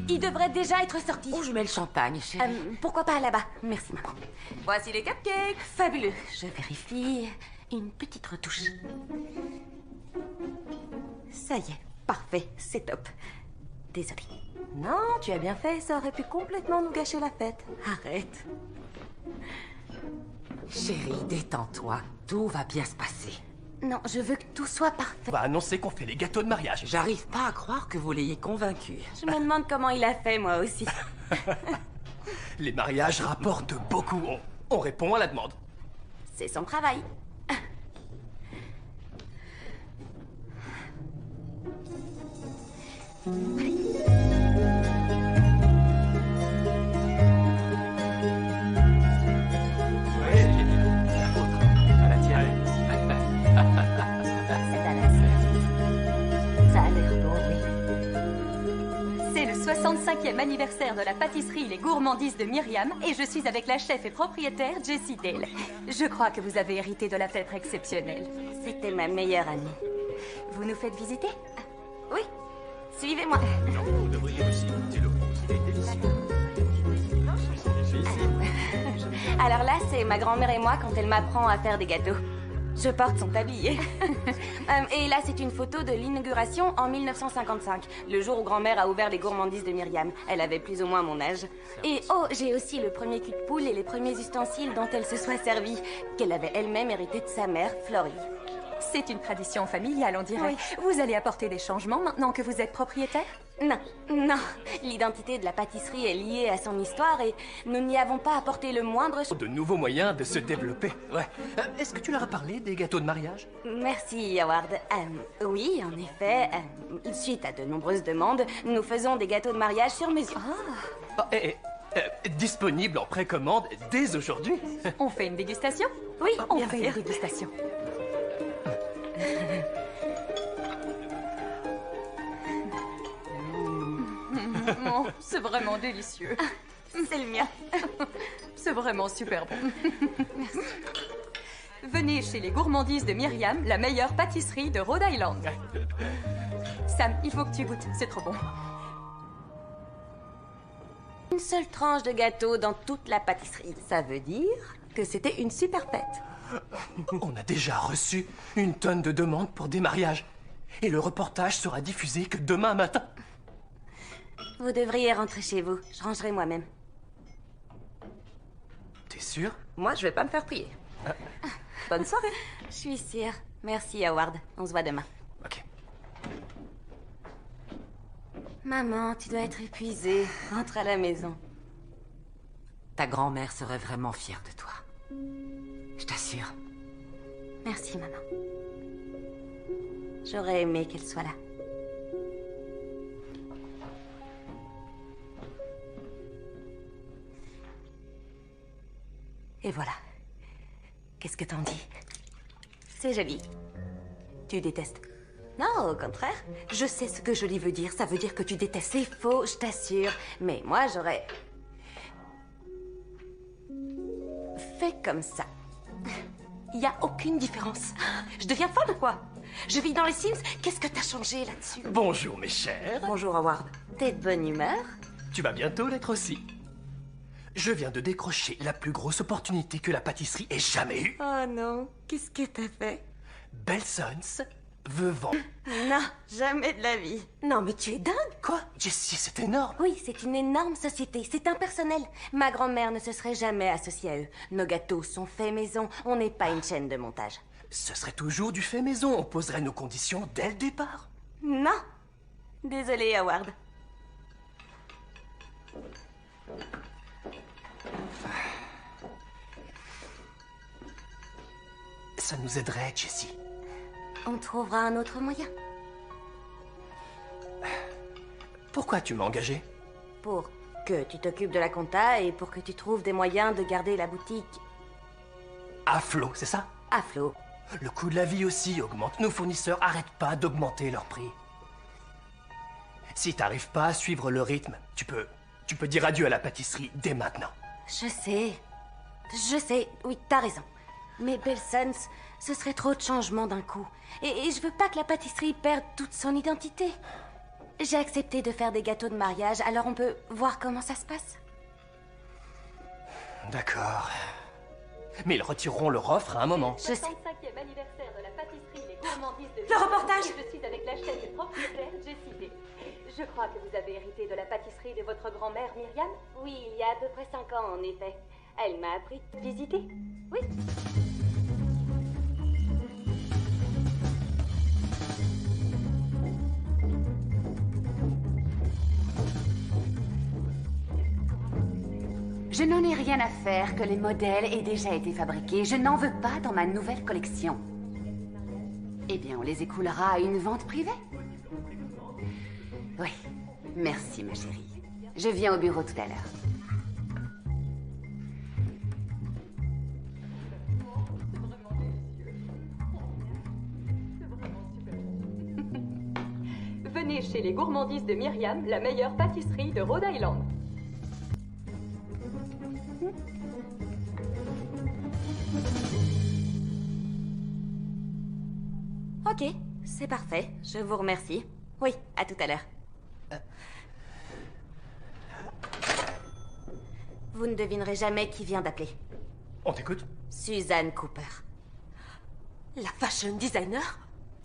Il devrait déjà être sorti. Où je mets le champagne, chérie? Pourquoi pas là-bas? Merci, maman. Voici les cupcakes. Fabuleux. Je vérifie. Une petite retouche. Ça y est, parfait, c'est top. Désolée. Non, tu as bien fait, ça aurait pu complètement nous gâcher la fête. Arrête. Chérie, détends-toi, tout va bien se passer. Non, je veux que tout soit parfait. On va annoncer qu'on fait les gâteaux de mariage. J'arrive pas à croire que vous l'ayez convaincu. Je me demande comment il a fait, moi aussi. Les mariages rapportent beaucoup. On répond à la demande. C'est son travail. À la tienne. C'est à la suite. Ça a l'air beau, oui. C'est le 65e anniversaire de la pâtisserie Les Gourmandises de Myriam et je suis avec la chef et propriétaire Jessie Dale. Je crois que vous avez hérité de la fête exceptionnelle. C'était ma meilleure amie. Vous nous faites visiter? Oui, suivez-moi. Non, vous devriez aussi goûter-le. Il est délicieux. Alors là, c'est ma grand-mère et moi quand elle m'apprend à faire des gâteaux. Je porte son tablier. Et là, c'est une photo de l'inauguration en 1955, le jour où grand-mère a ouvert les gourmandises de Myriam. Elle avait plus ou moins mon âge. Et oh, j'ai aussi le premier cul de poule et les premiers ustensiles dont elle se soit servie, qu'elle avait elle-même hérité de sa mère, Florie. C'est une tradition familiale, on dirait. Oui. Vous allez apporter des changements maintenant que vous êtes propriétaire? Non, non. L'identité de la pâtisserie est liée à son histoire et nous n'y avons pas apporté le moindre... De nouveaux moyens de se développer. Ouais. Est-ce que tu leur as parlé des gâteaux de mariage? Merci, Howard. Oui, en effet, suite à de nombreuses demandes, nous faisons des gâteaux de mariage sur mesure. Disponible en précommande dès aujourd'hui. On fait une dégustation? Oui, On bien fait sûr. une dégustation. Oh, c'est vraiment délicieux. C'est le mien. C'est vraiment super bon. Venez chez les Gourmandises de Myriam, la meilleure pâtisserie de Rhode Island. Sam, il faut que tu goûtes, c'est trop bon. Une seule tranche de gâteau dans toute la pâtisserie. Ça veut dire que c'était une super fête. On a déjà reçu une tonne de demandes pour des mariages. Et le reportage sera diffusé que demain matin. Vous devriez rentrer chez vous. Je rangerai moi-même. T'es sûr? Moi, je vais pas me faire prier. Bonne soirée. Je suis sûre. Merci, Howard. On se voit demain. Ok. Maman, tu dois être épuisée. Rentre à la maison. Ta grand-mère serait vraiment fière de toi. Je t'assure. Merci, maman. J'aurais aimé qu'elle soit là. Et voilà. Qu'est-ce que t'en dis? C'est joli. Tu détestes? Non, au contraire. Je sais ce que joli veut dire. Ça veut dire que tu détestes. C'est faux, je t'assure. Mais moi, j'aurais... fait comme ça. Il y a aucune différence. Je deviens folle ou quoi? Je vis dans les Sims. Qu'est-ce que t'as changé là-dessus? Bonjour, mes chers. Bonjour, Howard. T'es de bonne humeur? Tu vas bientôt l'être aussi. Je viens de décrocher la plus grosse opportunité que la pâtisserie ait jamais eue. Oh non, qu'est-ce que t'as fait? Belsons veut vendre. Non, jamais de la vie. Non, mais tu es dingue. Quoi? Jessie, c'est énorme. Oui, c'est une énorme société, c'est impersonnel. Ma grand-mère ne se serait jamais associée à eux. Nos gâteaux sont faits maison, on n'est pas une chaîne de montage. Ce serait toujours du fait maison. On poserait nos conditions dès le départ. Non. Désolée, Howard. Ça nous aiderait, Jessie. On trouvera un autre moyen. Pourquoi tu m'as engagé? Pour que tu t'occupes de la compta et pour que tu trouves des moyens de garder la boutique À flot, c'est ça? à flot. Le coût de la vie aussi augmente. Nos fournisseurs arrêtent pas d'augmenter leur prix. Si t'arrives pas à suivre le rythme, tu peux dire adieu à la pâtisserie dès maintenant. Je sais, oui, t'as raison. Mais Belsons, ce serait trop de changements d'un coup. Et je veux pas que la pâtisserie perde toute son identité. J'ai accepté de faire des gâteaux de mariage, alors on peut voir comment ça se passe? D'accord. Mais ils retireront leur offre à un moment. Je sais. 65e anniversaire de la pâtisserie Les Gourmandises de Le reportage. Et je suis avec la chef et propriétaire Jessie Day. Je crois que vous avez hérité de la pâtisserie de votre grand-mère Myriam. Oui, il y a à peu près 5 ans, en effet. Elle m'a appris à visiter. Oui. Je n'en ai rien à faire que les modèles aient déjà été fabriqués. Je n'en veux pas dans ma nouvelle collection. Eh bien, on les écoulera à une vente privée. Oui, merci ma chérie. Je viens au bureau tout à l'heure. Venez chez les Gourmandises de Myriam, la meilleure pâtisserie de Rhode Island. Ok, c'est parfait. Je vous remercie. Oui, à tout à l'heure. Vous ne devinerez jamais qui vient d'appeler. On t'écoute? Suzanne Cooper. La fashion designer?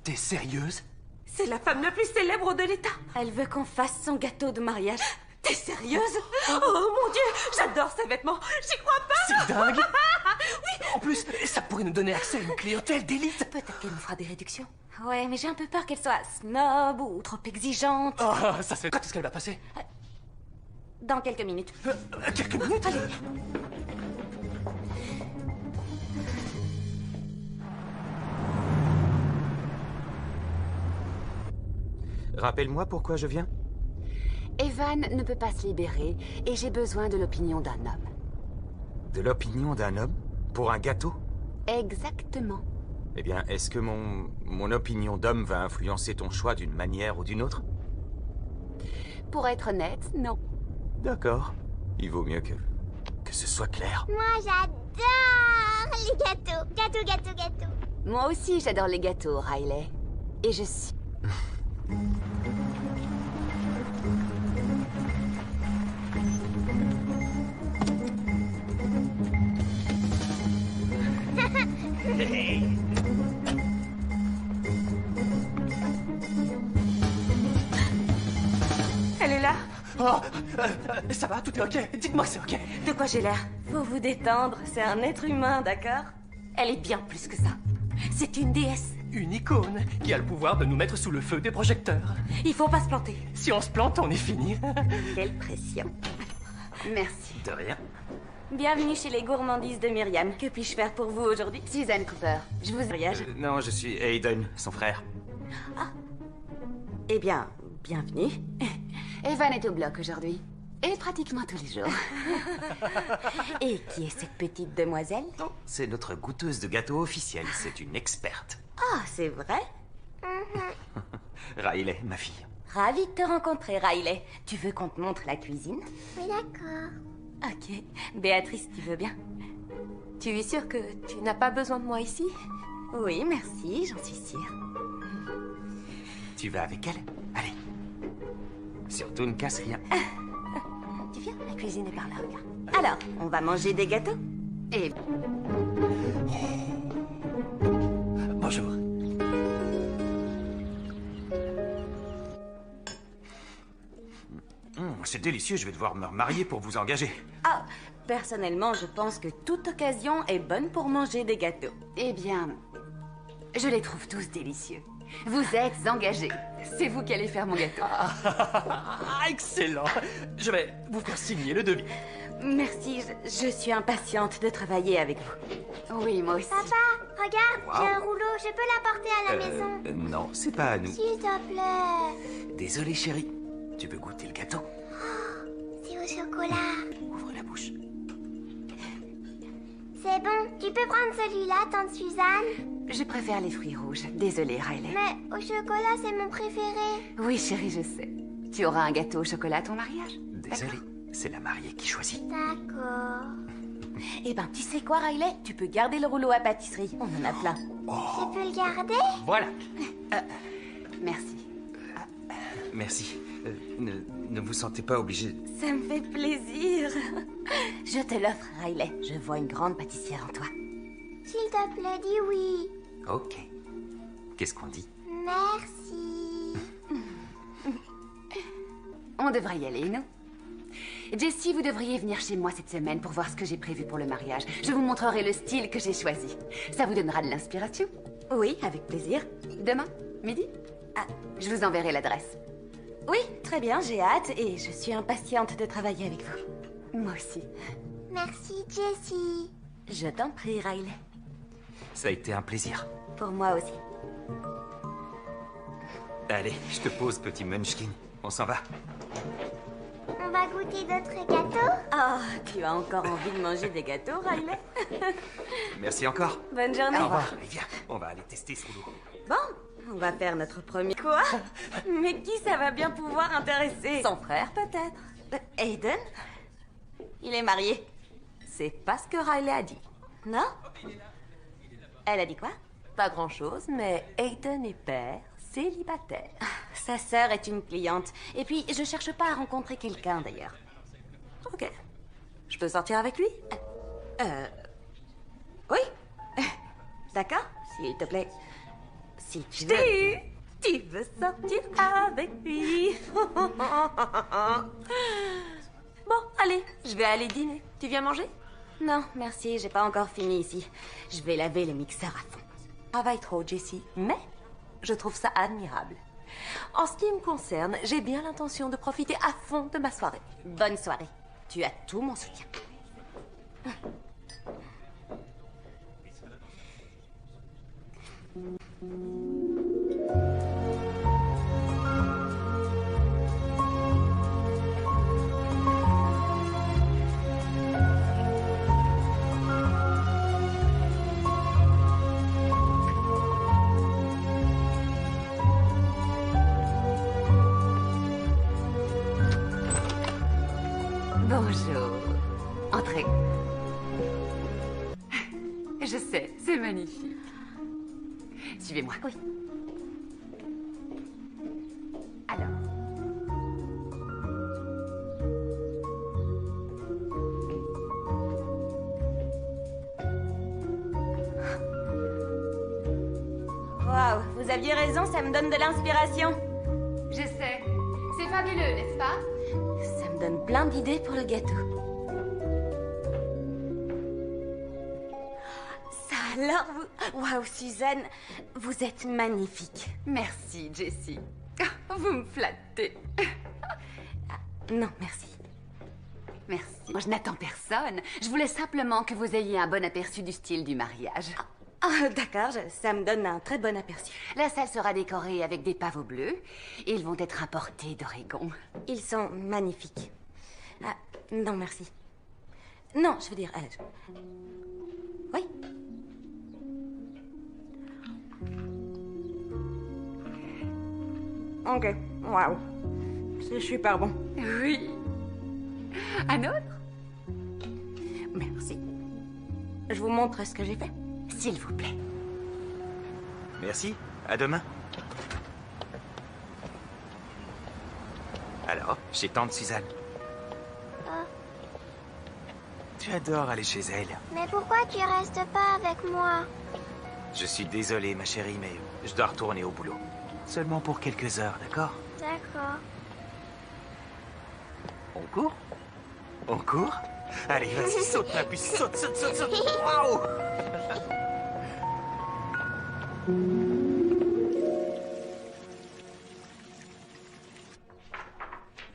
T'es sérieuse? C'est la femme la plus célèbre de l'État. Elle veut qu'on fasse son gâteau de mariage. T'es sérieuse? Oh mon Dieu, j'adore ces vêtements. J'y crois pas. C'est dingue! En plus, ça pourrait nous donner accès à une clientèle d'élite. Peut-être qu'elle nous fera des réductions. Ouais, mais j'ai un peu peur qu'elle soit snob ou trop exigeante. Ah, ça c'est... Quand est-ce qu'elle va passer? Dans quelques minutes. Quelques minutes? Allez. Rappelle-moi pourquoi je viens. Evan ne peut pas se libérer et j'ai besoin de l'opinion d'un homme. De l'opinion d'un homme? Pour un gâteau? Exactement. Eh bien, est-ce que mon opinion d'homme va influencer ton choix d'une manière ou d'une autre? Pour être honnête, non. D'accord. Il vaut mieux que ce soit clair. Moi, j'adore les gâteaux. Gâteaux, gâteaux, gâteaux. Moi aussi, j'adore les gâteaux, Riley. Et je suis... Elle est là. Oh, ça va, tout est ok? Dites-moi que c'est ok. De quoi j'ai l'air? Faut vous détendre, c'est un être humain, d'accord? Elle est bien plus que ça. C'est une déesse. Une icône qui a le pouvoir de nous mettre sous le feu des projecteurs. Il faut pas se planter. Si on se plante, on est fini. Quelle pression. Merci. De rien. Bienvenue chez les Gourmandises de Myriam. Que puis-je faire pour vous aujourd'hui? Suzanne Cooper, je vous... Mariage. Non, je suis Aiden, son frère. Eh bien, bienvenue. Evan est au bloc aujourd'hui. Et pratiquement tous les jours. Et qui est cette petite demoiselle? Non, c'est notre goûteuse de gâteaux officielle. C'est une experte. Ah, c'est vrai? Riley, ma fille. Ravie de te rencontrer, Riley. Tu veux qu'on te montre la cuisine? Oui, d'accord. Ok. Béatrice, tu veux bien? Tu es sûre que tu n'as pas besoin de moi ici? Oui, merci, j'en suis sûre. Tu vas avec elle? Allez. Surtout ne casse rien. Tu viens? La cuisine est par là, regarde. Alors, on va manger des gâteaux? Et Bonjour. C'est délicieux, je vais devoir me remarier pour vous engager. Ah, personnellement, je pense que toute occasion est bonne pour manger des gâteaux. eh bien, je les trouve tous délicieux. Vous êtes engagés. C'est vous qui allez faire mon gâteau. Ah, excellent. Je vais vous faire signer le devis. Merci, je suis impatiente de travailler avec vous. Oui, moi aussi. Papa, regarde, j'ai un rouleau. Je peux l'apporter à la maison. Non, c'est pas à nous. S'il te plaît. Désolé, chérie. Tu veux goûter le gâteau? C'est au chocolat. Ouvre la bouche. C'est bon. Tu peux prendre celui-là, tante Suzanne. Je préfère les fruits rouges. Désolée, Riley. Mais au chocolat, c'est mon préféré. Oui, chérie, je sais. Tu auras un gâteau au chocolat à ton mariage. Désolé, c'est la mariée qui choisit. D'accord. Eh ben, tu sais quoi, Riley? Tu peux garder le rouleau à pâtisserie. On en a plein. Je peux le garder? Voilà. Merci. Merci. Ne vous sentez pas obligé. Ça me fait plaisir. Je te l'offre, Riley. Je vois une grande pâtissière en toi. S'il te plaît, dis oui. Ok. Qu'est-ce qu'on dit? Merci. On devrait y aller, non? Jessie, vous devriez venir chez moi cette semaine pour voir ce que j'ai prévu pour le mariage. Je vous montrerai le style que j'ai choisi. Ça vous donnera de l'inspiration. Oui, avec plaisir. Demain, midi? Ah, je vous enverrai l'adresse. Oui, très bien, j'ai hâte et je suis impatiente de travailler avec vous. Moi aussi. Merci, Jessie. Je t'en prie, Riley. Ça a été un plaisir. Pour moi aussi. Allez, je te pose, petit Munchkin. On s'en va. On va goûter d'autres gâteaux? Oh, tu as encore envie de manger des gâteaux, Riley? Merci encore. Bonne journée. Au revoir. Allez, viens. On va aller tester ce rouleau. Bon, on va faire notre premier... Quoi? Mais qui ça va bien pouvoir intéresser? Son frère, peut-être. Aiden? Il est marié. C'est pas ce que Riley a dit. Non? Elle a dit quoi? Pas grand-chose, mais Aiden est père, célibataire. Sa sœur est une cliente. Et puis, je cherche pas à rencontrer quelqu'un, d'ailleurs. Ok. Je peux sortir avec lui? Oui? D'accord, s'il te plaît. Si tu veux. Si tu veux sortir avec lui. Bon, allez, je vais aller dîner. Tu viens manger? Non, merci, j'ai pas encore fini ici. Je vais laver le mixeur à fond. Travaille trop, Jessie, mais je trouve ça admirable. En ce qui me concerne, j'ai bien l'intention de profiter à fond de ma soirée. Bonne soirée. Tu as tout mon soutien. Bonjour. Entrez. Je sais, c'est magnifique. Suivez-moi. Oui. Alors. Waouh, vous aviez raison, ça me donne de l'inspiration. Je sais. C'est fabuleux, n'est-ce pas? Ça me donne plein d'idées pour le gâteau. Ça alors, vous... Waouh, Suzanne, vous êtes magnifique. Merci, Jessie. Vous me flattez. Non, merci. Merci. Moi, je n'attends personne. Je voulais simplement que vous ayez un bon aperçu du style du mariage. Ah, d'accord, ça me donne un très bon aperçu. La salle sera décorée avec des pavots bleus. Et ils vont être importés d'Oregon. Ils sont magnifiques. Ah, non, merci. Non, je veux dire... Oui? Ok, waouh. C'est super bon. Oui. Un autre? Merci. Je vous montre ce que j'ai fait. S'il vous plaît. Merci. À demain. Alors, chez tante Suzanne. Tu adores aller chez elle. Mais pourquoi tu restes pas avec moi? Je suis désolé, ma chérie, mais je dois retourner au boulot. Seulement pour quelques heures, d'accord? D'accord. On court? On court? Allez, vas-y, saute, ma puce, saute, saute, saute, saute. Waouh!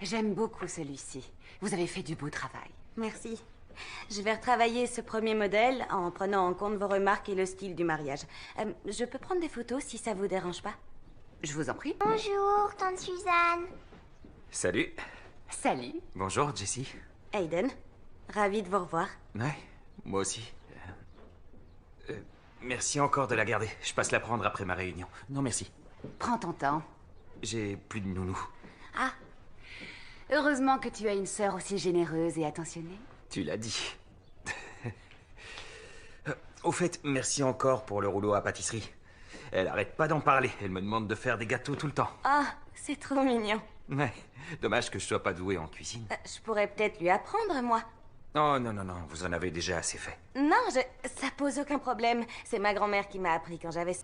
J'aime beaucoup celui-ci. Vous avez fait du beau travail. Merci. Je vais retravailler ce premier modèle en prenant en compte vos remarques et le style du mariage. Je peux prendre des photos si ça vous dérange pas? Je vous en prie. Bonjour, tante Suzanne. Salut. Salut. Bonjour, Jessie. Aiden, ravi de vous revoir. Ouais, moi aussi. Merci encore de la garder. Je passe la prendre après ma réunion. Non, merci. Prends ton temps. J'ai plus de nounou. Ah. Heureusement que tu as une sœur aussi généreuse et attentionnée. Tu l'as dit. Au fait, merci encore pour le rouleau à pâtisserie. Elle arrête pas d'en parler. Elle me demande de faire des gâteaux tout le temps. Ah, c'est trop mignon. Ouais, dommage que je sois pas doué en cuisine. Je pourrais peut-être lui apprendre, moi. Oh non, non, non, vous en avez déjà assez fait. Non, ça pose aucun problème. C'est ma grand-mère qui m'a appris quand j'avais...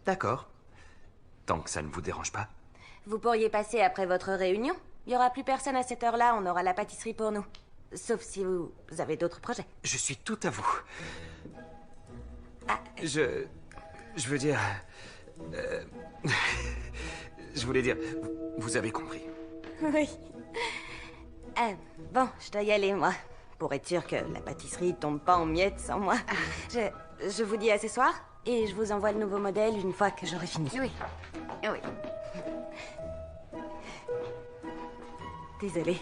D'accord. Tant que ça ne vous dérange pas. Vous pourriez passer après votre réunion. Il y aura plus personne à cette heure-là, on aura la pâtisserie pour nous. Sauf si vous avez d'autres projets. Je suis tout à vous. Je veux dire... je voulais dire... Vous avez compris. Oui. Bon, je dois y aller, moi. Pour être sûr que la pâtisserie tombe pas en miettes sans moi. Je vous dis à ce soir, et je vous envoie le nouveau modèle une fois que j'aurai fini. Oui. Oui. Désolée.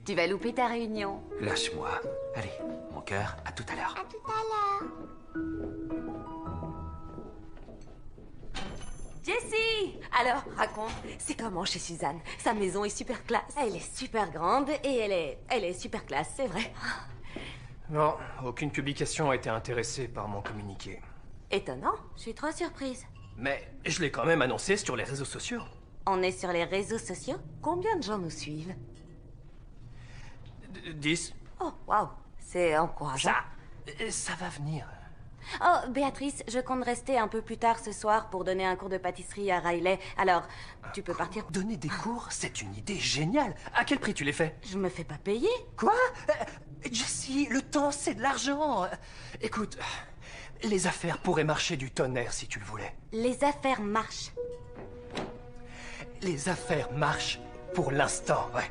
Tu vas louper ta réunion. Lâche-moi. Allez, mon cœur, à tout à l'heure. À tout à l'heure. Jessie! Alors, raconte, c'est comment chez Suzanne? Sa maison est super classe. Elle est super grande et elle est super classe, c'est vrai. Non, aucune publication a été intéressée par mon communiqué. Étonnant. Je suis trop surprise. Mais je l'ai quand même annoncé sur les réseaux sociaux. On est sur les réseaux sociaux? Combien de gens nous suivent? 10. Oh, waouh, c'est encourageant. Ça va venir. Oh, Béatrice, je compte rester un peu plus tard ce soir pour donner un cours de pâtisserie à Riley. Alors, tu peux partir. Donner des cours, c'est une idée géniale. À quel prix tu les fais? Je me fais pas payer. Quoi? Jessie, le temps, c'est de l'argent. Écoute, les affaires pourraient marcher du tonnerre si tu le voulais. Les affaires marchent. Les affaires marchent pour l'instant, ouais.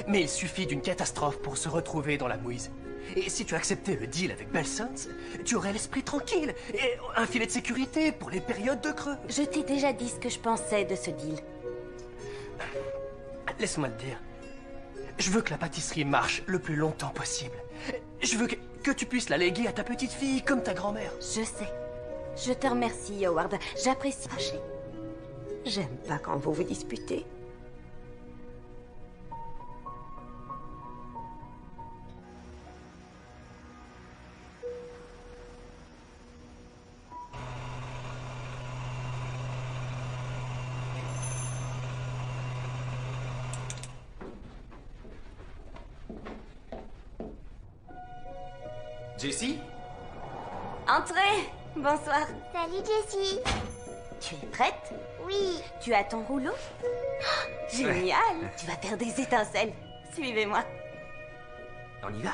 Mais il suffit d'une catastrophe pour se retrouver dans la mouise. Et si tu acceptais le deal avec Belsons, tu aurais l'esprit tranquille et un filet de sécurité pour les périodes de creux. Je t'ai déjà dit ce que je pensais de ce deal. Laisse-moi te dire. Je veux que la pâtisserie marche le plus longtemps possible. Je veux que tu puisses la léguer à ta petite fille comme ta grand-mère. Je sais. Je te remercie, Howard. J'apprécie. J'aime pas quand vous vous disputez. Jessie? Entrez! Bonsoir. Salut Jessie. Tu es prête? Oui. Tu as ton rouleau? Oh, génial! Tu vas faire des étincelles. Suivez-moi. On y va?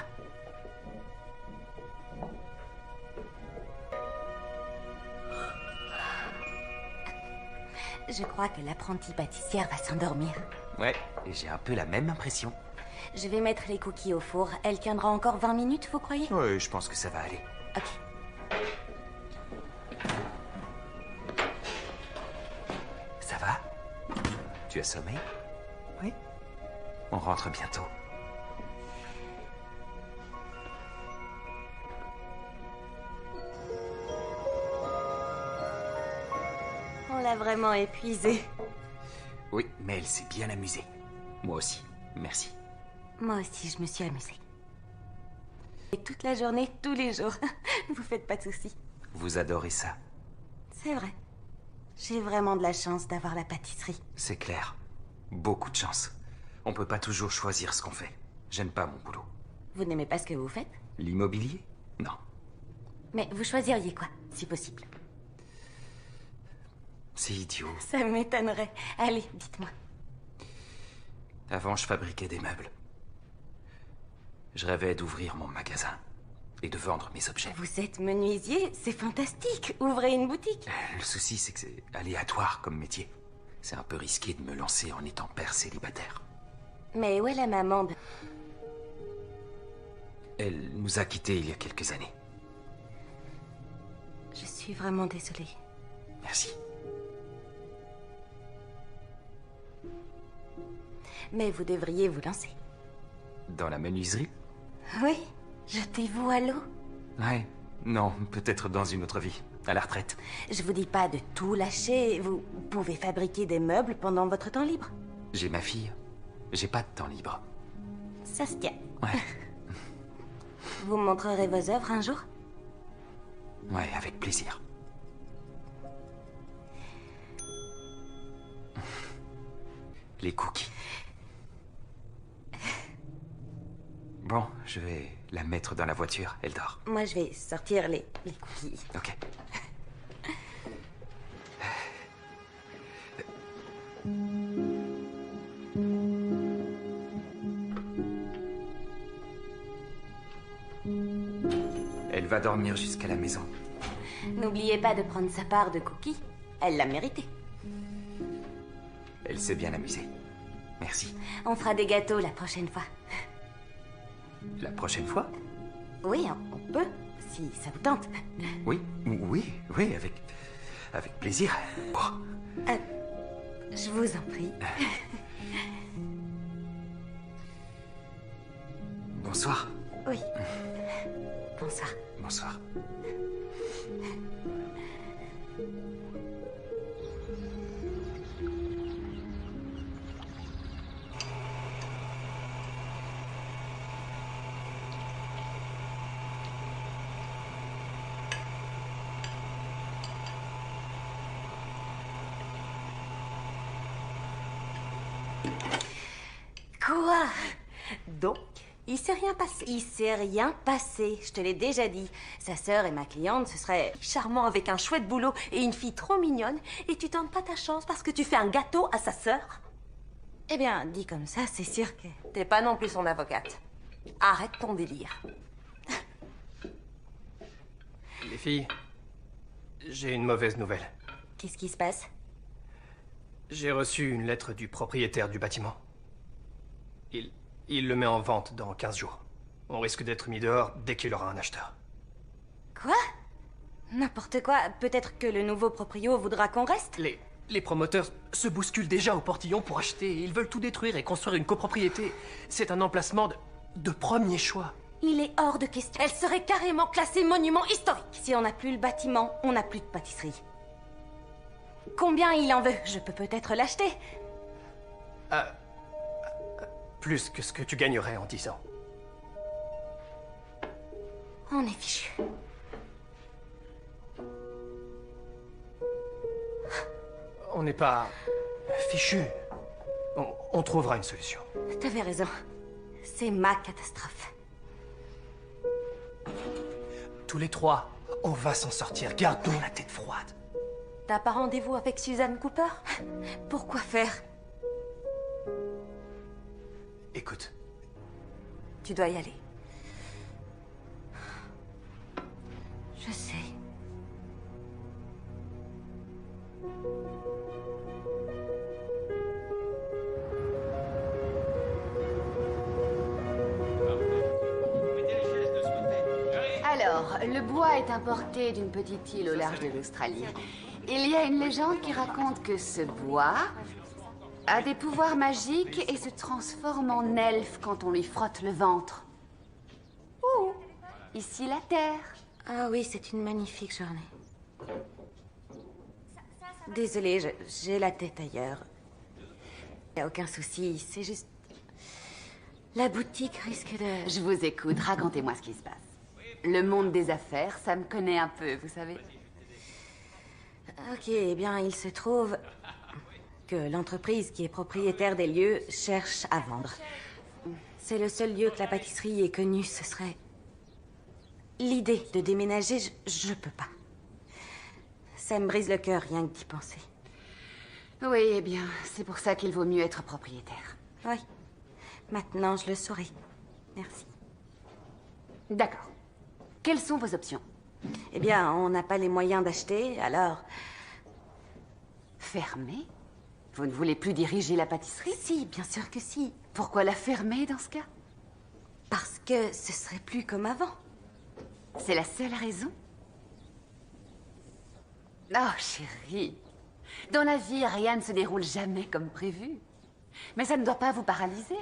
Je crois que l'apprentie pâtissière va s'endormir. Ouais, et j'ai un peu la même impression. Je vais mettre les cookies au four. Elle tiendra encore 20 minutes, vous croyez? Ouais, je pense que ça va aller. Ok. Ça va? Tu as sommeil? Oui. On rentre bientôt. On l'a vraiment épuisée. Oui, mais elle s'est bien amusée. Moi aussi. Merci. Moi aussi, je me suis amusée. Et toute la journée, tous les jours. Vous faites pas de soucis. Vous adorez ça. C'est vrai. J'ai vraiment de la chance d'avoir la pâtisserie. C'est clair. Beaucoup de chance. On peut pas toujours choisir ce qu'on fait. J'aime pas mon boulot. Vous n'aimez pas ce que vous faites? L'immobilier? Non. Mais vous choisiriez quoi, si possible? C'est idiot. Ça m'étonnerait. Allez, dites-moi. Avant, je fabriquais des meubles. Je rêvais d'ouvrir mon magasin et de vendre mes objets. Vous êtes menuisier? C'est fantastique. Ouvrez une boutique. Le souci, c'est que c'est aléatoire comme métier. C'est un peu risqué de me lancer en étant père célibataire. Mais où est la maman de... Elle nous a quittés il y a quelques années. Je suis vraiment désolée. Merci. Mais vous devriez vous lancer. Dans la menuiserie? Oui, jetez-vous à l'eau. Ouais. Non, peut-être dans une autre vie. À la retraite. Je vous dis pas de tout lâcher. Vous pouvez fabriquer des meubles pendant votre temps libre. J'ai ma fille. J'ai pas de temps libre. Ça se tient. Ouais. Vous me montrerez vos œuvres un jour? Ouais, avec plaisir. Les cookies. Bon, je vais la mettre dans la voiture, elle dort. Moi, je vais sortir les cookies. Ok. Elle va dormir jusqu'à la maison. N'oubliez pas de prendre sa part de cookies. Elle l'a mérité. Elle s'est bien amusée. Merci. On fera des gâteaux la prochaine fois. La prochaine fois? Oui, on peut, si ça vous tente. Oui, avec plaisir. Oh. Je vous en prie. Bonsoir. Oui. Bonsoir. Bonsoir. Quoi? Donc, il s'est rien passé. Il s'est rien passé, je te l'ai déjà dit. Sa sœur et ma cliente, ce serait... Charmant avec un chouette boulot et une fille trop mignonne, et tu tentes pas ta chance parce que tu fais un gâteau à sa sœur? Eh bien, dit comme ça, c'est sûr que... T'es pas non plus son avocate. Arrête ton délire. Les filles, j'ai une mauvaise nouvelle. Qu'est-ce qui se passe? J'ai reçu une lettre du propriétaire du bâtiment. Il le met en vente dans 15 jours. On risque d'être mis dehors dès qu'il aura un acheteur. Quoi? N'importe quoi. Peut-être que le nouveau proprio voudra qu'on reste? Les promoteurs se bousculent déjà au portillon pour acheter. Ils veulent tout détruire et construire une copropriété. C'est un emplacement de premier choix. Il est hors de question. Elle serait carrément classée monument historique. Si on n'a plus le bâtiment, on n'a plus de pâtisserie. Combien il en veut? Je peux peut-être l'acheter. Plus que ce que tu gagnerais en 10 ans. On est fichu. On n'est pas fichu. On trouvera une solution. T'avais raison. C'est ma catastrophe. Tous les trois, on va s'en sortir. Gardons la tête froide. T'as pas rendez-vous avec Suzanne Cooper? Pourquoi faire? Écoute. Tu dois y aller. Je sais. Alors, le bois est importé d'une petite île au large de l'Australie. Il y a une légende qui raconte que ce bois a des pouvoirs magiques et se transforme en elfe quand on lui frotte le ventre. Ouh, ici la terre. Ah oui, c'est une magnifique journée. Désolée, j'ai la tête ailleurs. Y a aucun souci, c'est juste... La boutique risque de... Je vous écoute, racontez-moi ce qui se passe. Le monde des affaires, ça me connaît un peu, vous savez. Ok, eh bien, il se trouve que l'entreprise qui est propriétaire des lieux cherche à vendre. C'est le seul lieu que la pâtisserie ait connu, ce serait... L'idée de déménager, je peux pas. Ça me brise le cœur, rien que d'y penser. Oui, eh bien, c'est pour ça qu'il vaut mieux être propriétaire. Oui. Maintenant, je le saurai. Merci. D'accord. Quelles sont vos options? Eh bien, on n'a pas les moyens d'acheter, alors... Fermer? Vous ne voulez plus diriger la pâtisserie? Si, bien sûr que si. Pourquoi la fermer dans ce cas? Parce que ce serait plus comme avant. C'est la seule raison? Oh, chérie. Dans la vie, rien ne se déroule jamais comme prévu. Mais ça ne doit pas vous paralyser.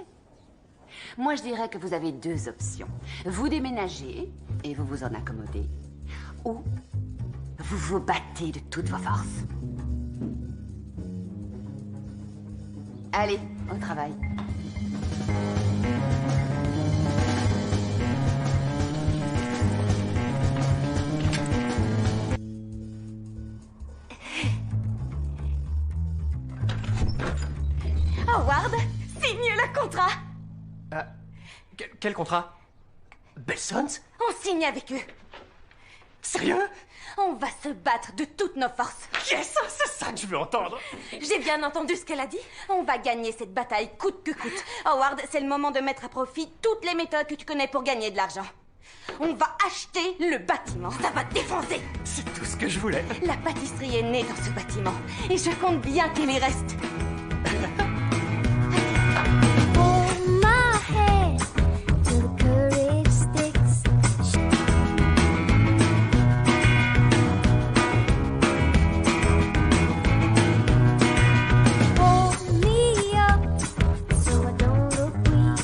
Moi, je dirais que vous avez deux options. Vous déménagez et vous vous en accommodez. Ou vous vous battez de toutes vos forces. Allez, au travail. Quel contrat? Belsons? On signe avec eux. Sérieux? On va se battre de toutes nos forces. Yes! C'est ça que je veux entendre! J'ai bien entendu ce qu'elle a dit. On va gagner cette bataille coûte que coûte. Howard, c'est le moment de mettre à profit toutes les méthodes que tu connais pour gagner de l'argent. On va acheter le bâtiment. Ça va défoncer. C'est tout ce que je voulais. La pâtisserie est née dans ce bâtiment. Et je compte bien qu'elle y reste. Hold my hand till the courage sticks. Hold me up so I don't look weak.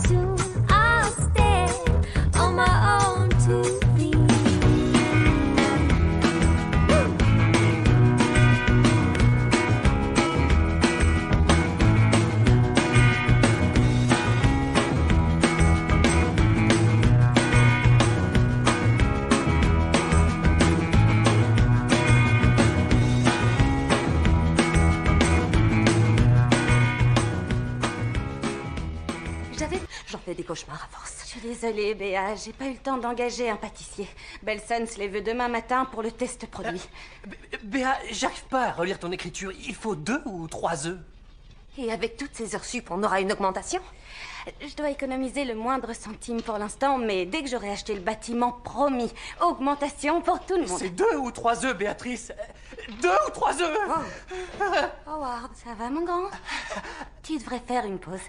Soon I'll stand on my own 2 feet. J'en fais des cauchemars à force. Je suis désolée, Béa. J'ai pas eu le temps d'engager un pâtissier. Belsons les veut demain matin pour le test produit. Béa, j'arrive pas à relire ton écriture. Il faut 2 ou 3 œufs. Et avec toutes ces heures sup, on aura une augmentation? Je dois économiser le moindre centime pour l'instant, mais dès que j'aurai acheté le bâtiment, promis, augmentation pour tout le monde. C'est 2 ou 3 œufs, Béatrice. 2 ou 3 œufs. Howard, ça va, mon grand? Tu devrais faire une pause.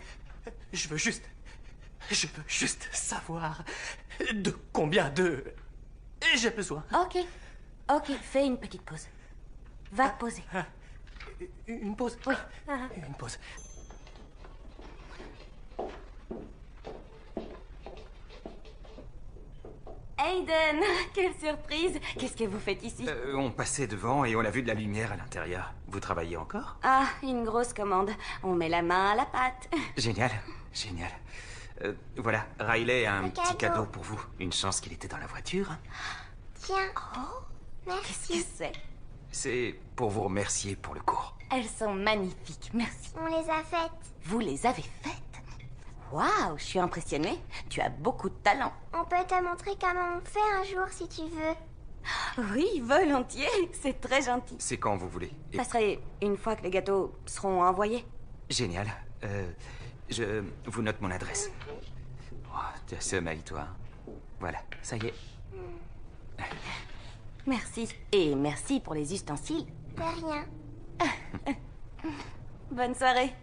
Je veux juste savoir de combien d'œufs j'ai besoin. Ok, fais une petite pause. Va poser. Une pause? Oui. Une pause. Hayden, quelle surprise! Qu'est-ce que vous faites ici? On passait devant et on a vu de la lumière à l'intérieur. Vous travaillez encore? Ah, une grosse commande. On met la main à la pâte. Génial, génial. Voilà, Riley a un petit cadeau. cadeau pour vous. Une chance qu'il était dans la voiture. Tiens. Qu'est-ce que Merci. c'est? C'est pour vous remercier pour le cours. Elles sont magnifiques, merci. On les a faites. Vous les avez faites? Waouh, je suis impressionnée. Tu as beaucoup de talent. On peut te montrer comment on fait un jour si tu veux. Oui, volontiers. C'est très gentil. C'est quand vous voulez. Et- Ça serait une fois que les gâteaux seront envoyés. Génial. Je vous note mon adresse. Oh, tu as sommeil, toi. Voilà, ça y est. Merci. Et merci pour les ustensiles. De rien. Bonne soirée.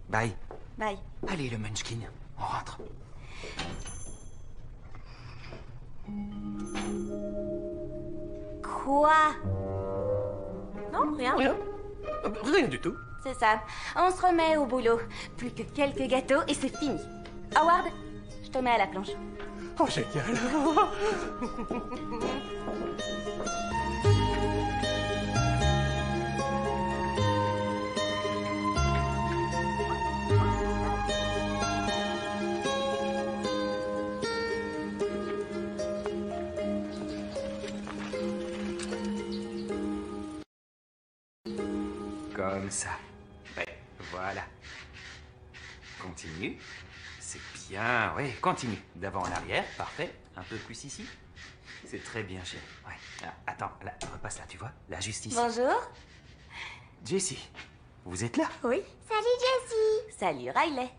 Bye. Bye. Allez, le Munchkin, on rentre. Quoi? Non, rien. Rien. Rien du tout. C'est ça. On se remet au boulot. Plus que quelques gâteaux et c'est fini. Howard, je te mets à la planche. Oh, génial. Comme ça. Ouais, voilà. Continue. C'est bien, oui, continue. D'avant en arrière, parfait. Un peu plus ici. C'est très bien, chérie. Ouais. Ah, attends, là, repasse là, tu vois. Là, juste ici. Bonjour. Jessie, vous êtes là? Oui. Salut Jessie. Salut, Riley.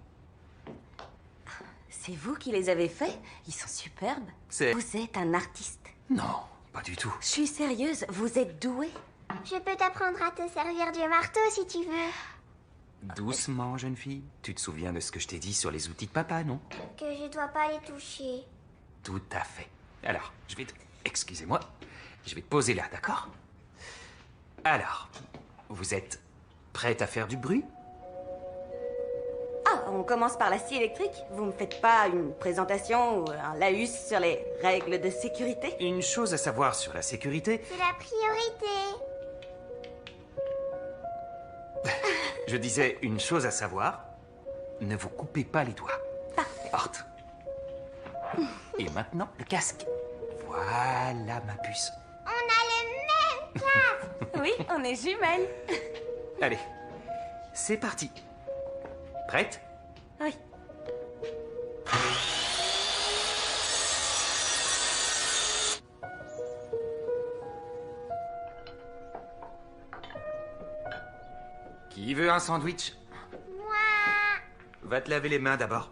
C'est vous qui les avez faits? Ils sont superbes. C'est- Vous êtes un artiste. Non, pas du tout. Je suis sérieuse, vous êtes doué. Je peux t'apprendre à te servir du marteau si tu veux. Doucement, jeune fille. Tu te souviens de ce que je t'ai dit sur les outils de papa, non? Que je dois pas les toucher. Tout à fait. Alors, je vais te... Excusez-moi. Je vais te poser là, d'accord? Alors, vous êtes prête à faire du bruit? Ah, on commence par la scie électrique. Vous me faites pas une présentation ou un laïus sur les règles de sécurité? Une chose à savoir sur la sécurité, C'est la priorité. je disais une chose à savoir, ne vous coupez pas les doigts. Parfait. Porte. Et maintenant, le casque. Voilà ma puce. On a le même casque. Oui, on est jumelles. Allez, c'est parti. Prête? Oui. Qui veut un sandwich? Va te laver les mains d'abord.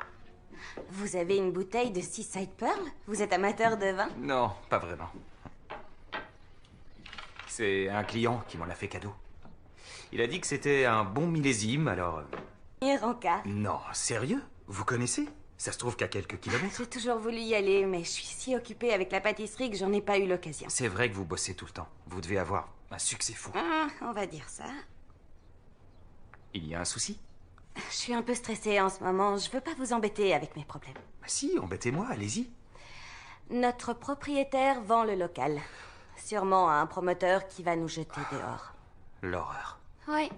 Vous avez une bouteille de Seaside Pearl? Vous êtes amateur de vin? Non, pas vraiment. C'est un client qui m'en a fait cadeau. Il a dit que c'était un bon millésime, alors... Ranka. Non, sérieux? Vous connaissez? Ça se trouve qu'à quelques kilomètres. J'ai toujours voulu y aller, mais je suis si occupée avec la pâtisserie que j'en ai pas eu l'occasion. C'est vrai que vous bossez tout le temps. Vous devez avoir un succès fou. On va dire ça. Il y a un souci? Je suis un peu stressée en ce moment. Je veux pas vous embêter avec mes problèmes. Bah si, embêtez-moi, allez-y. Notre propriétaire vend le local. Sûrement à un promoteur qui va nous jeter dehors. L'horreur. Oui,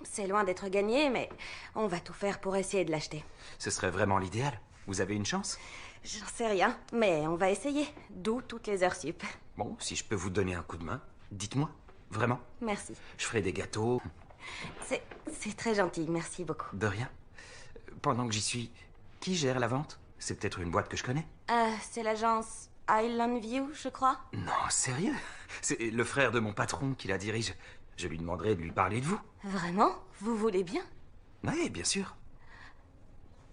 c'est loin d'être gagné, mais on va tout faire pour essayer de l'acheter. Ce serait vraiment l'idéal. Vous avez une chance? J'en sais rien, mais on va essayer. D'où toutes les heures sup. Bon, si je peux vous donner un coup de main, dites-moi. Vraiment. Merci. Je ferai des gâteaux. C'est très gentil, merci beaucoup. De rien. Pendant que j'y suis, qui gère la vente? C'est peut-être une boîte que je connais. C'est l'agence Island View, je crois. Non, sérieux? C'est le frère de mon patron qui la dirige. Je lui demanderai de lui parler de vous. Vraiment? Vous voulez bien? Oui, bien sûr.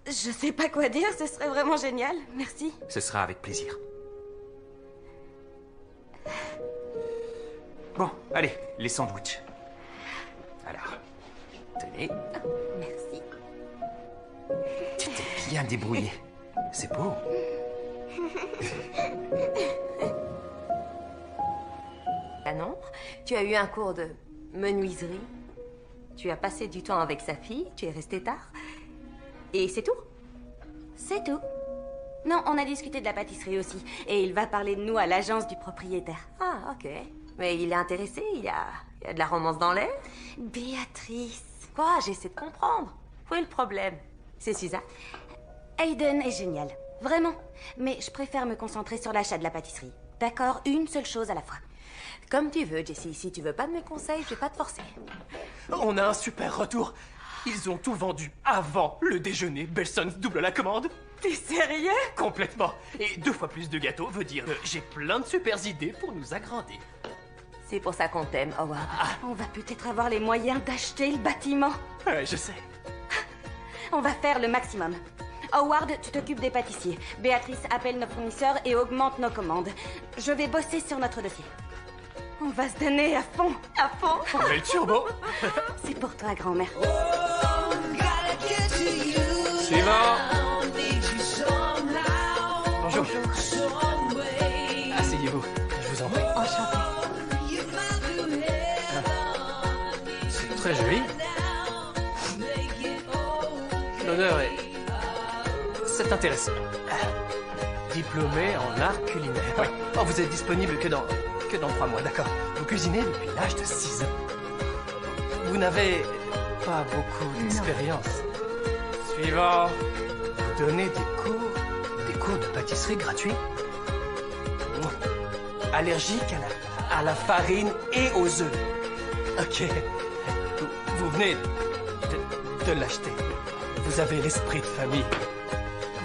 Je sais pas quoi dire, ce serait vraiment génial. Merci. Ce sera avec plaisir. Bon, allez, les sandwichs. Alors, tenez. Merci. Tu t'es bien débrouillé. C'est beau. Ah non? Tu as eu un cours de menuiserie? Tu as passé du temps avec sa fille? Tu es resté tard? Et c'est tout? C'est tout. Non, on a discuté de la pâtisserie aussi. Et il va parler de nous à l'agence du propriétaire. Ah, ok. Mais il est intéressé? Il y a de la romance dans l'air? Béatrice. Quoi? J'essaie de comprendre. Où est le problème? C'est Suzanne? Hayden est génial. Vraiment. Mais je préfère me concentrer sur l'achat de la pâtisserie. D'accord? Une seule chose à la fois. Comme tu veux, Jessie. Si tu veux pas de mes conseils, je vais pas te forcer. On a un super retour. Ils ont tout vendu avant le déjeuner. Belsons double la commande. T'es sérieux? Complètement. Et 2 fois plus de gâteaux veut dire que j'ai plein de super idées pour nous agrandir. C'est pour ça qu'on t'aime, Howard. On va peut-être avoir les moyens d'acheter le bâtiment. Ouais, je sais. On va faire le maximum. Howard, tu t'occupes des pâtissiers. Béatrice appelle nos fournisseurs et augmente nos commandes. Je vais bosser sur notre dossier. On va se donner à fond, à fond. On met le turbo. C'est pour toi, grand-mère. Suivant. Bonjour. Asseyez-vous, je vous en prie. Enchantée. C'est très joli. L'honneur est... C'est intéressant. Diplômé en art culinaire. Ouais. Oh, vous êtes disponible que dans 3 mois, d'accord. Vous cuisinez depuis l'âge de 6 ans. Vous n'avez pas beaucoup d'expérience. Suivant. Vous donnez des cours de pâtisserie gratuits? Allergique à la farine et aux œufs. Ok. Vous venez de l'acheter. Vous avez l'esprit de famille.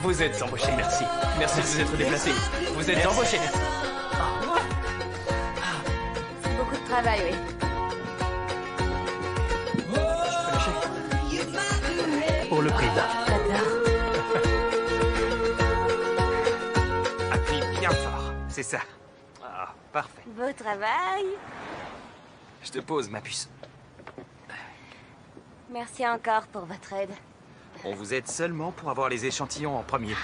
Vous êtes embauché, merci. Merci de vous être déplacé. Vous êtes embauché. C'est beaucoup de travail, oui. Je peux lâcher. Pour le prix d'un. Appuie bien fort, c'est ça. Ah, parfait. Beau travail. Je te pose, ma puce. Merci encore pour votre aide. On vous aide seulement pour avoir les échantillons en premier.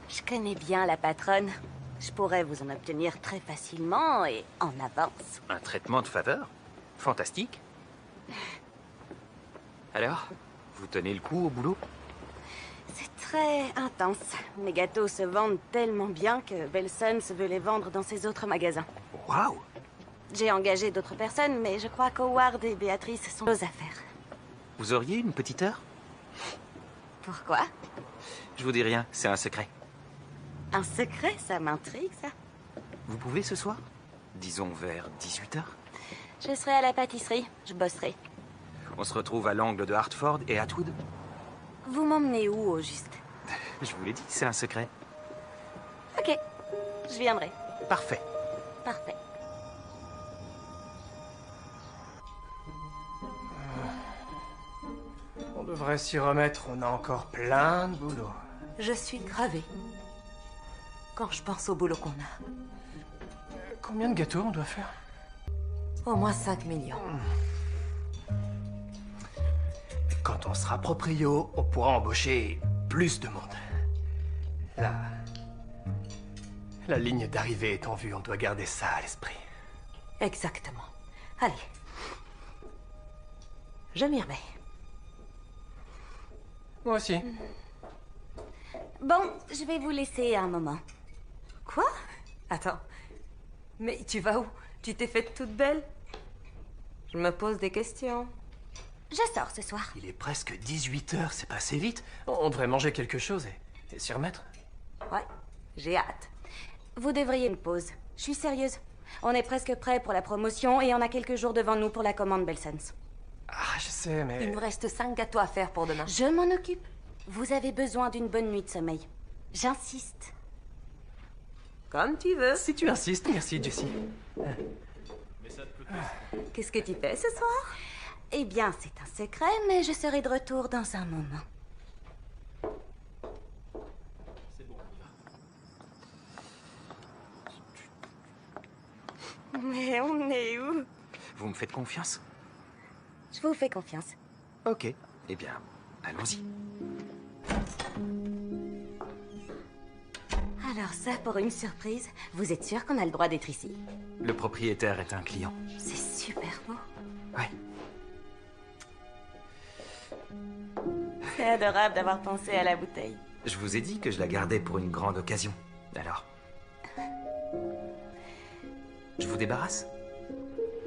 Je connais bien la patronne. Je pourrais vous en obtenir très facilement et en avance. Un traitement de faveur? Fantastique. Alors, vous tenez le coup au boulot? C'est très intense. Mes gâteaux se vendent tellement bien que Belsons veut les vendre dans ses autres magasins. Waouh! J'ai engagé d'autres personnes, mais je crois qu'Howard et Béatrice sont aux affaires. Vous auriez une petite heure? Pourquoi? Je vous dis rien, c'est un secret. Un secret, ça m'intrigue, ça. Vous pouvez ce soir? Disons vers 18h. Je serai à la pâtisserie, je bosserai. On se retrouve à l'angle de Hartford et Atwood. Vous m'emmenez où, au juste? Je vous l'ai dit, c'est un secret. Ok, je viendrai. Parfait. devrait s'y remettre, on a encore plein de boulot. Je suis gravée quand je pense au boulot qu'on a. Combien de gâteaux on doit faire? Au moins 5 millions. Quand on sera proprio, on pourra embaucher plus de monde. La ligne d'arrivée est en vue, on doit garder ça à l'esprit. Exactement. Allez. Je m'y remets. Moi aussi. Bon, je vais vous laisser un moment. Quoi? Attends. Mais tu vas où? Tu t'es faite toute belle? Je me pose des questions. Je sors ce soir. Il est presque 18h, c'est passé vite. On devrait manger quelque chose et s'y remettre. Ouais, j'ai hâte. Vous devriez une pause. Je suis sérieuse. On est presque prêt pour la promotion et on a quelques jours devant nous pour la commande Belsons. Ah, je sais, mais... Il nous reste 5 gâteaux à faire pour demain. Je m'en occupe. Vous avez besoin d'une bonne nuit de sommeil. J'insiste. Comme tu veux. Si tu insistes, merci, Jessie. Qu'est-ce que tu fais ce soir? Eh bien, c'est un secret, mais je serai de retour dans un moment. Mais on est où? Vous me faites confiance? Je vous fais confiance. Ok. Eh bien, allons-y. Alors ça, pour une surprise, vous êtes sûr qu'on a le droit d'être ici? Le propriétaire est un client. C'est super beau. Ouais. C'est adorable d'avoir pensé à la bouteille. Je vous ai dit que je la gardais pour une grande occasion. Alors... Je vous débarrasse?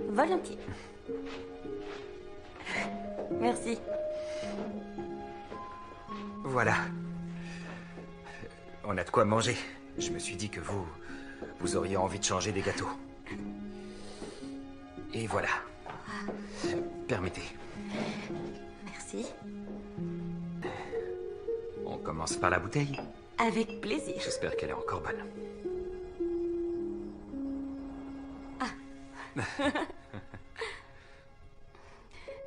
Volontiers. Merci. Voilà. On a de quoi manger. Je me suis dit que vous auriez envie de changer des gâteaux. Et voilà. Permettez. Merci. On commence par la bouteille. Avec plaisir. J'espère qu'elle est encore bonne.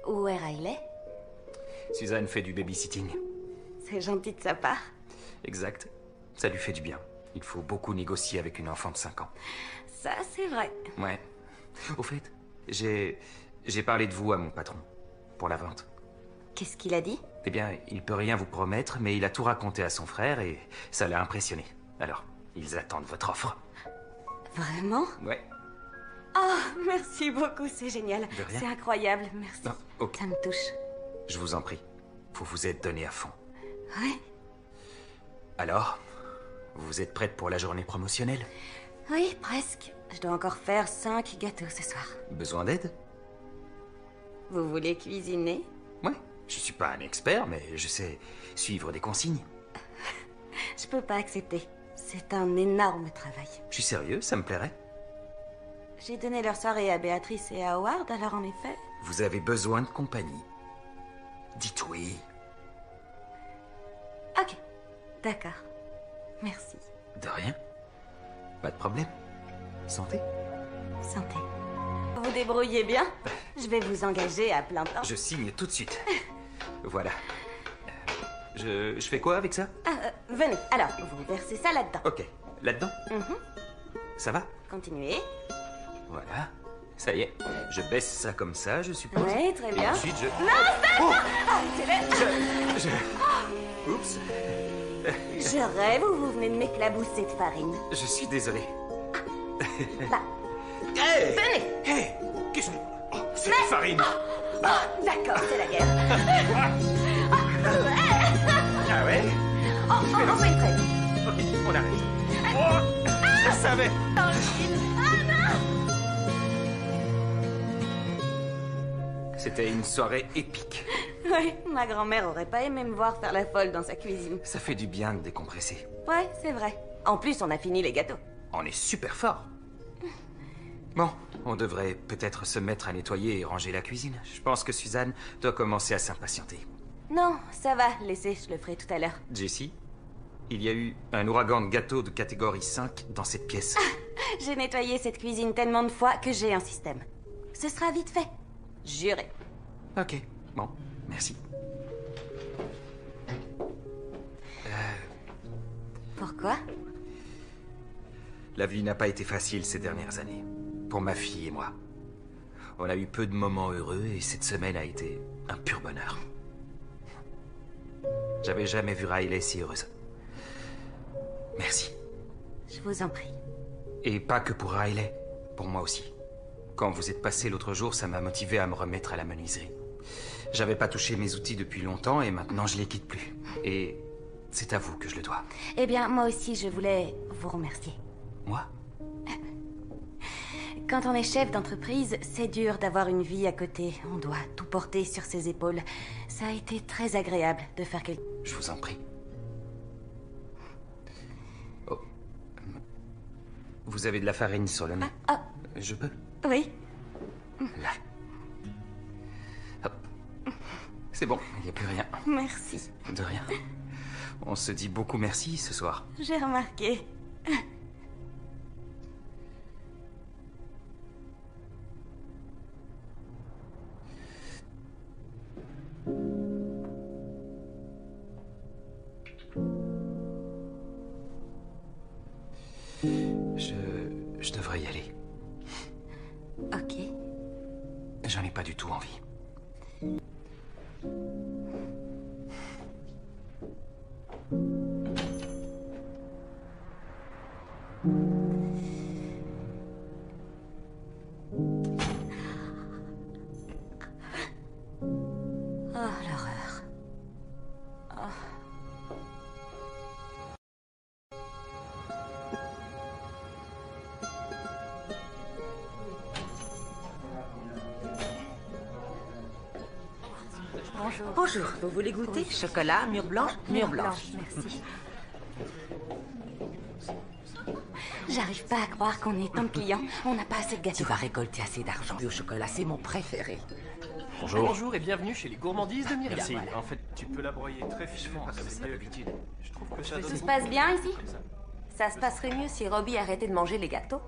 Où est Riley? Suzanne fait du babysitting. C'est gentil de sa part. Exact. Ça lui fait du bien. Il faut beaucoup négocier avec une enfant de 5 ans. Ça, c'est vrai. Ouais. Au fait, j'ai parlé de vous à mon patron. Pour la vente. Qu'est-ce qu'il a dit? Eh bien, il peut rien vous promettre, mais il a tout raconté à son frère et ça l'a impressionné. Alors, ils attendent votre offre. Vraiment? Ouais. Oh, merci beaucoup, c'est génial. De rien. C'est incroyable, merci. Non, ok. Ça me touche. Je vous en prie. Vous vous êtes donné à fond. Oui, Alors, vous êtes prête pour la journée promotionnelle? oui, presque. Je dois encore faire 5 gâteaux ce soir. Besoin d'aide? Vous voulez cuisiner? Ouais. Je suis pas un expert, mais je sais suivre des consignes. Je peux pas accepter. C'est un énorme travail. Je suis sérieux, ça me plairait. J'ai donné leur soirée à Béatrice et à Howard, alors en effet... Vous avez besoin de compagnie. Dites oui. Ok, d'accord. Merci. De rien. Pas de problème. Santé. Santé. Vous débrouillez bien? Je vais vous engager à plein temps. Je signe tout de suite. Voilà. Je fais quoi avec ça? Venez, alors, vous versez ça là-dedans. Ok. Là-dedans? Ça va? Continuez. Voilà. Ça y est. Je baisse ça comme ça, je suppose. Oui, très bien. Et ensuite, je... Oups. Je rêve ou vous venez de m'éclabousser de farine? Je suis désolé. Bah, Hey! venez. Hey! Qu'est-ce que... Oh, c'est la farine! D'accord, c'est la guerre. Ah ouais? On fait une trêve. Ok, on arrête. Oh, je savais! C'était une soirée épique. Oui, ma grand-mère aurait pas aimé me voir faire la folle dans sa cuisine. Ça fait du bien de décompresser. Ouais, c'est vrai. En plus, on a fini les gâteaux. On est super fort. Bon, on devrait peut-être se mettre à nettoyer et ranger la cuisine. Je pense que Suzanne doit commencer à s'impatienter. Non, ça va, laissez, je le ferai tout à l'heure. Jessie, il y a eu un ouragan de gâteaux de catégorie 5 dans cette pièce. J'ai nettoyé cette cuisine tellement de fois que j'ai un système. Ce sera vite fait. Juré. Ok, bon, merci. Pourquoi? La vie n'a pas été facile ces dernières années. Pour ma fille et moi. On a eu peu de moments heureux et cette semaine a été un pur bonheur. J'avais jamais vu Riley si heureuse. Merci. Je vous en prie. Et pas que pour Riley, pour moi aussi. Quand vous êtes passé l'autre jour, ça m'a motivé à me remettre à la menuiserie. J'avais pas touché mes outils depuis longtemps et maintenant je les quitte plus. Et c'est à vous que je le dois. Eh bien, moi aussi, je voulais vous remercier. Moi? Quand on est chef d'entreprise, c'est dur d'avoir une vie à côté. On doit tout porter sur ses épaules. Ça a été très agréable de faire quelque... Je vous en prie. Oh. Vous avez de la farine sur le nez? Ah, Je peux? oui. Là. Hop. C'est bon, il n'y a plus rien. Merci. De rien. On se dit beaucoup merci ce soir. J'ai remarqué. Je devrais y aller. Ok. J'en ai pas du tout envie. Oh, l'horreur. Bonjour, vous voulez goûter? Chocolat, mûre blanche? Mûre blanche. Merci. J'arrive pas à croire qu'on ait tant de clients. On n'a pas assez de Tu gâteaux. vas récolter assez d'argent. Au chocolat, c'est mon préféré. Bonjour. Bonjour et bienvenue chez les gourmandises de Myriam. Merci. En fait, tu peux la broyer très finement comme c'est d'habitude. Je trouve que ça Ça donne... se passe bien ici? Ça se passerait mieux si Robbie arrêtait de manger les gâteaux.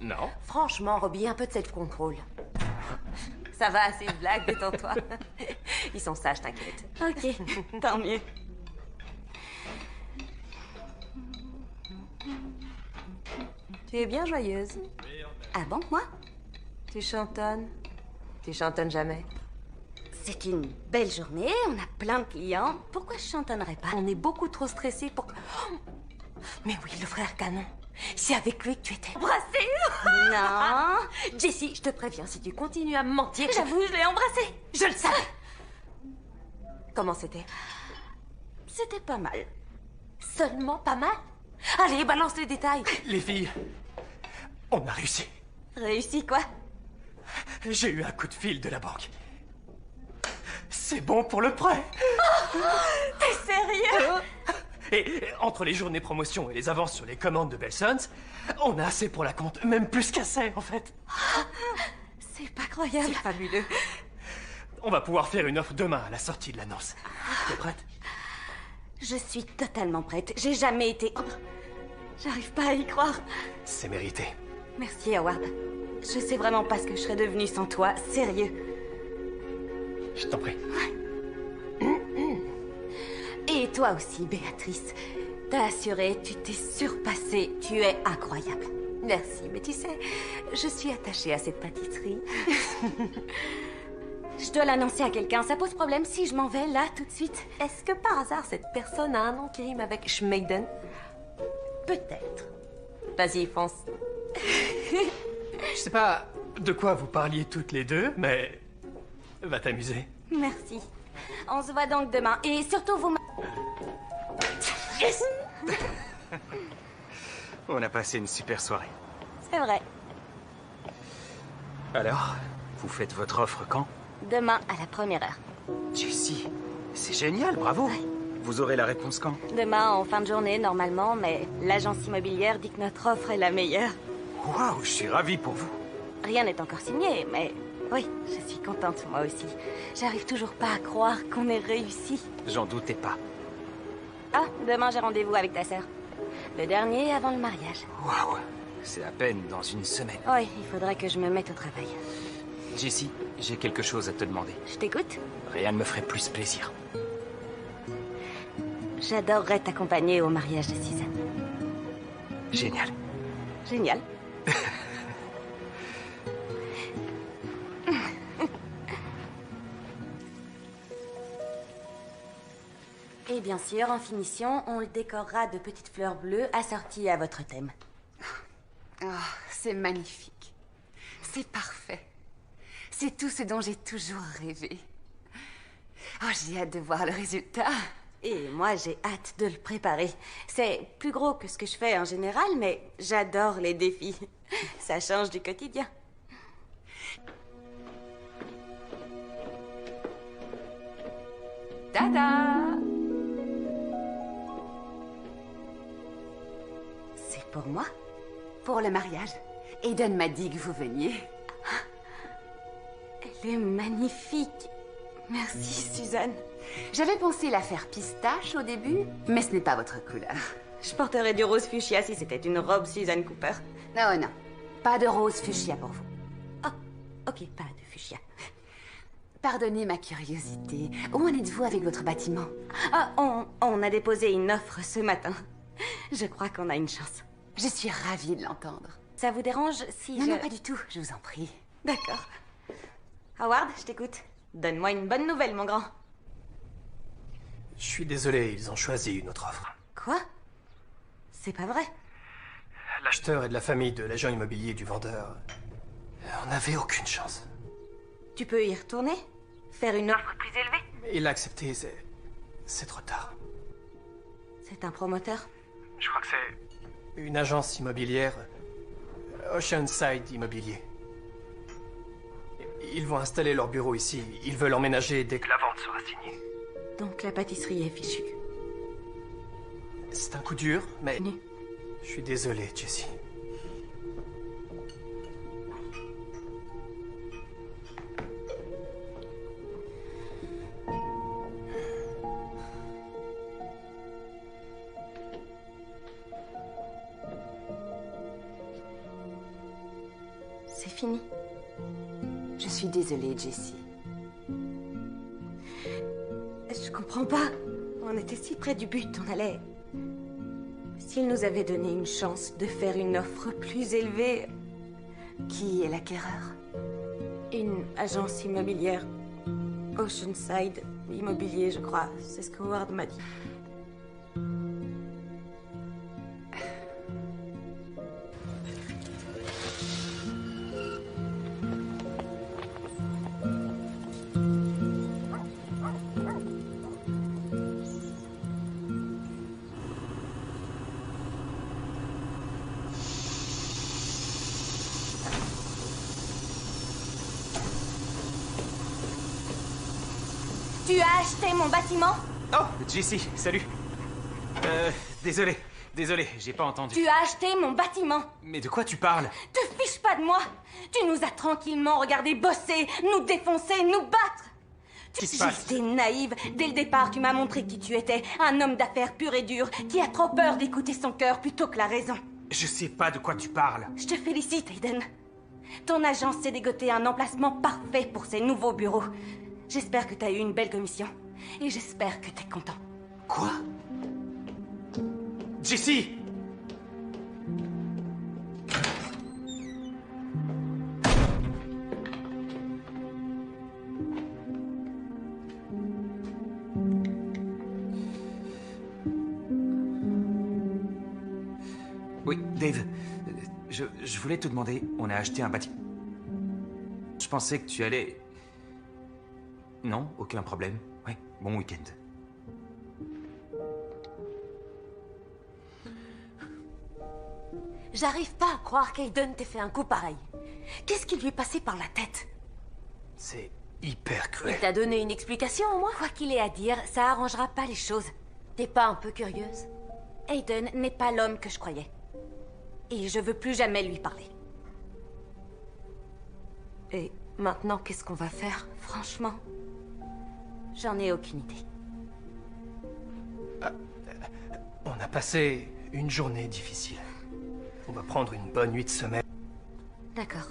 Non. Franchement, Robbie, un peu de self-control. Ça va, c'est une blague, détends-toi. Ils sont sages, t'inquiète. Ok, tant mieux. Tu es bien joyeuse. Ah bon, moi? Tu chantonnes. Tu chantonnes jamais. C'est une belle journée, on a plein de clients. Pourquoi je chantonnerais pas? On est beaucoup trop stressés pour... Oh mais oui, le frère Canon. C'est avec lui que tu étais embrassée. Non. Jessie, je te préviens, si tu continues à me mentir... J'avoue, je l'ai embrassé. Je le savais. Comment c'était? C'était pas mal. Seulement pas mal? Allez, balance les détails. Les filles, on a réussi. Réussi quoi? J'ai eu un coup de fil de la banque. C'est bon pour le prêt. T'es sérieux? Et entre les journées promotion et les avances sur les commandes de Belsons, on a assez pour la compte, même plus qu'assez en fait. C'est pas croyable. C'est fabuleux. On va pouvoir faire une offre demain à la sortie de l'annonce. T'es prête? Je suis totalement prête. J'ai jamais été... J'arrive pas à y croire. C'est mérité. Merci, Howard. Je sais vraiment pas ce que je serais devenue sans toi. Sérieux. Je t'en prie. Et toi aussi, Béatrice. T'as assuré, tu t'es surpassée. Tu es incroyable. Merci, mais tu sais, je suis attachée à cette pâtisserie. Je dois l'annoncer à quelqu'un. Ça pose problème si je m'en vais là tout de suite? Est-ce que par hasard, cette personne a un nom qui rime avec Schmeiden? Peut-être. Vas-y, fonce. Je sais pas de quoi vous parliez toutes les deux, mais... va t'amuser. Merci. On se voit donc demain. Et surtout, vous... Yes. On a passé une super soirée. C'est vrai. Alors, vous faites votre offre quand? Demain, à la première heure. Jessie, c'est génial, bravo. Ouais. Vous aurez la réponse quand? Demain, en fin de journée, normalement, mais l'agence immobilière dit que notre offre est la meilleure. Waouh, je suis ravi pour vous. Rien n'est encore signé, mais oui, je suis contente, moi aussi. J'arrive toujours pas à croire qu'on ait réussi. J'en doutais pas. Ah, demain, j'ai rendez-vous avec ta sœur. Le dernier avant le mariage. Waouh, c'est à peine dans une semaine. Oui, il faudrait que je me mette au travail. Jessie, j'ai quelque chose à te demander. Je t'écoute? Rien ne me ferait plus plaisir. J'adorerais t'accompagner au mariage de Suzanne. Génial. Génial. Et bien sûr, en finition, on le décorera de petites fleurs bleues assorties à votre thème. Oh, c'est magnifique. C'est parfait. C'est tout ce dont j'ai toujours rêvé. Oh, j'ai hâte de voir le résultat. Et moi, j'ai hâte de le préparer. C'est plus gros que ce que je fais en général, mais j'adore les défis. Ça change du quotidien. Tada! C'est pour moi? Pour le mariage. Aiden m'a dit que vous veniez. Elle est magnifique. Merci, Suzanne. J'avais pensé la faire pistache au début, mais ce n'est pas votre couleur. Je porterais du rose fuchsia si c'était une robe Suzanne Cooper. Non, non. Pas de rose fuchsia pour vous. Oh, ok, pas de fuchsia. Pardonnez ma curiosité. Où en êtes-vous avec votre bâtiment? Ah, on a déposé une offre ce matin. Je crois qu'on a une chance. Je suis ravie de l'entendre. Ça vous dérange si Non, je... non, pas du tout. Je vous en prie. D'accord. Howard, je t'écoute. Donne-moi une bonne nouvelle, mon grand. Je suis désolé, ils ont choisi une autre offre. Quoi? C'est pas vrai. L'acheteur et de la famille de l'agent immobilier du vendeur. On n'avait aucune chance. Tu peux y retourner? Faire une offre plus élevée? Mais il a accepté, c'est trop tard. C'est un promoteur? Je crois que c'est une agence immobilière, Oceanside Immobilier. Ils vont installer leur bureau ici. Ils veulent emménager dès que la vente sera signée. Donc la pâtisserie est fichue. C'est un coup dur, mais... Nu. Je suis désolé, Jessie. C'est fini. Je suis désolée, Jessie. Je comprends pas. On était si près du but, on allait... S'il nous avait donné une chance de faire une offre plus élevée... Qui est l'acquéreur? Une agence immobilière. Oceanside Immobilier, je crois. C'est ce que Howard m'a dit. Tu as acheté mon bâtiment? Oh, Jessie, salut. Désolé, j'ai pas entendu. Tu as acheté mon bâtiment? Mais de quoi tu parles? Te fiche pas de moi! Tu nous as tranquillement regardé bosser, nous défoncer, nous battre! Qu'est-ce qui se passe? J'étais naïve. Dès le départ, tu m'as montré qui tu étais. Un homme d'affaires pur et dur, qui a trop peur d'écouter son cœur plutôt que la raison. Je sais pas de quoi tu parles. Je te félicite, Aiden. Ton agence s'est dégoté un emplacement parfait pour ses nouveaux bureaux. J'espère que t'as eu une belle commission. Et j'espère que t'es content. Quoi? Jessie! Oui, Dave, je voulais te demander, on a acheté un bâtiment. Je pensais que tu allais... Non, aucun problème. Ouais, bon week-end. J'arrive pas à croire qu'Aiden t'ait fait un coup pareil. Qu'est-ce qui lui est passé par la tête? C'est hyper Il cruel. t'a donné une explication au moins? Quoi qu'il ait à dire, ça arrangera pas les choses. T'es pas un peu curieuse? Aiden n'est pas l'homme que je croyais. Et je veux plus jamais lui parler. Et maintenant, qu'est-ce qu'on va faire? Franchement, j'en ai aucune idée. On a passé une journée difficile. On va prendre une bonne nuit de sommeil. D'accord.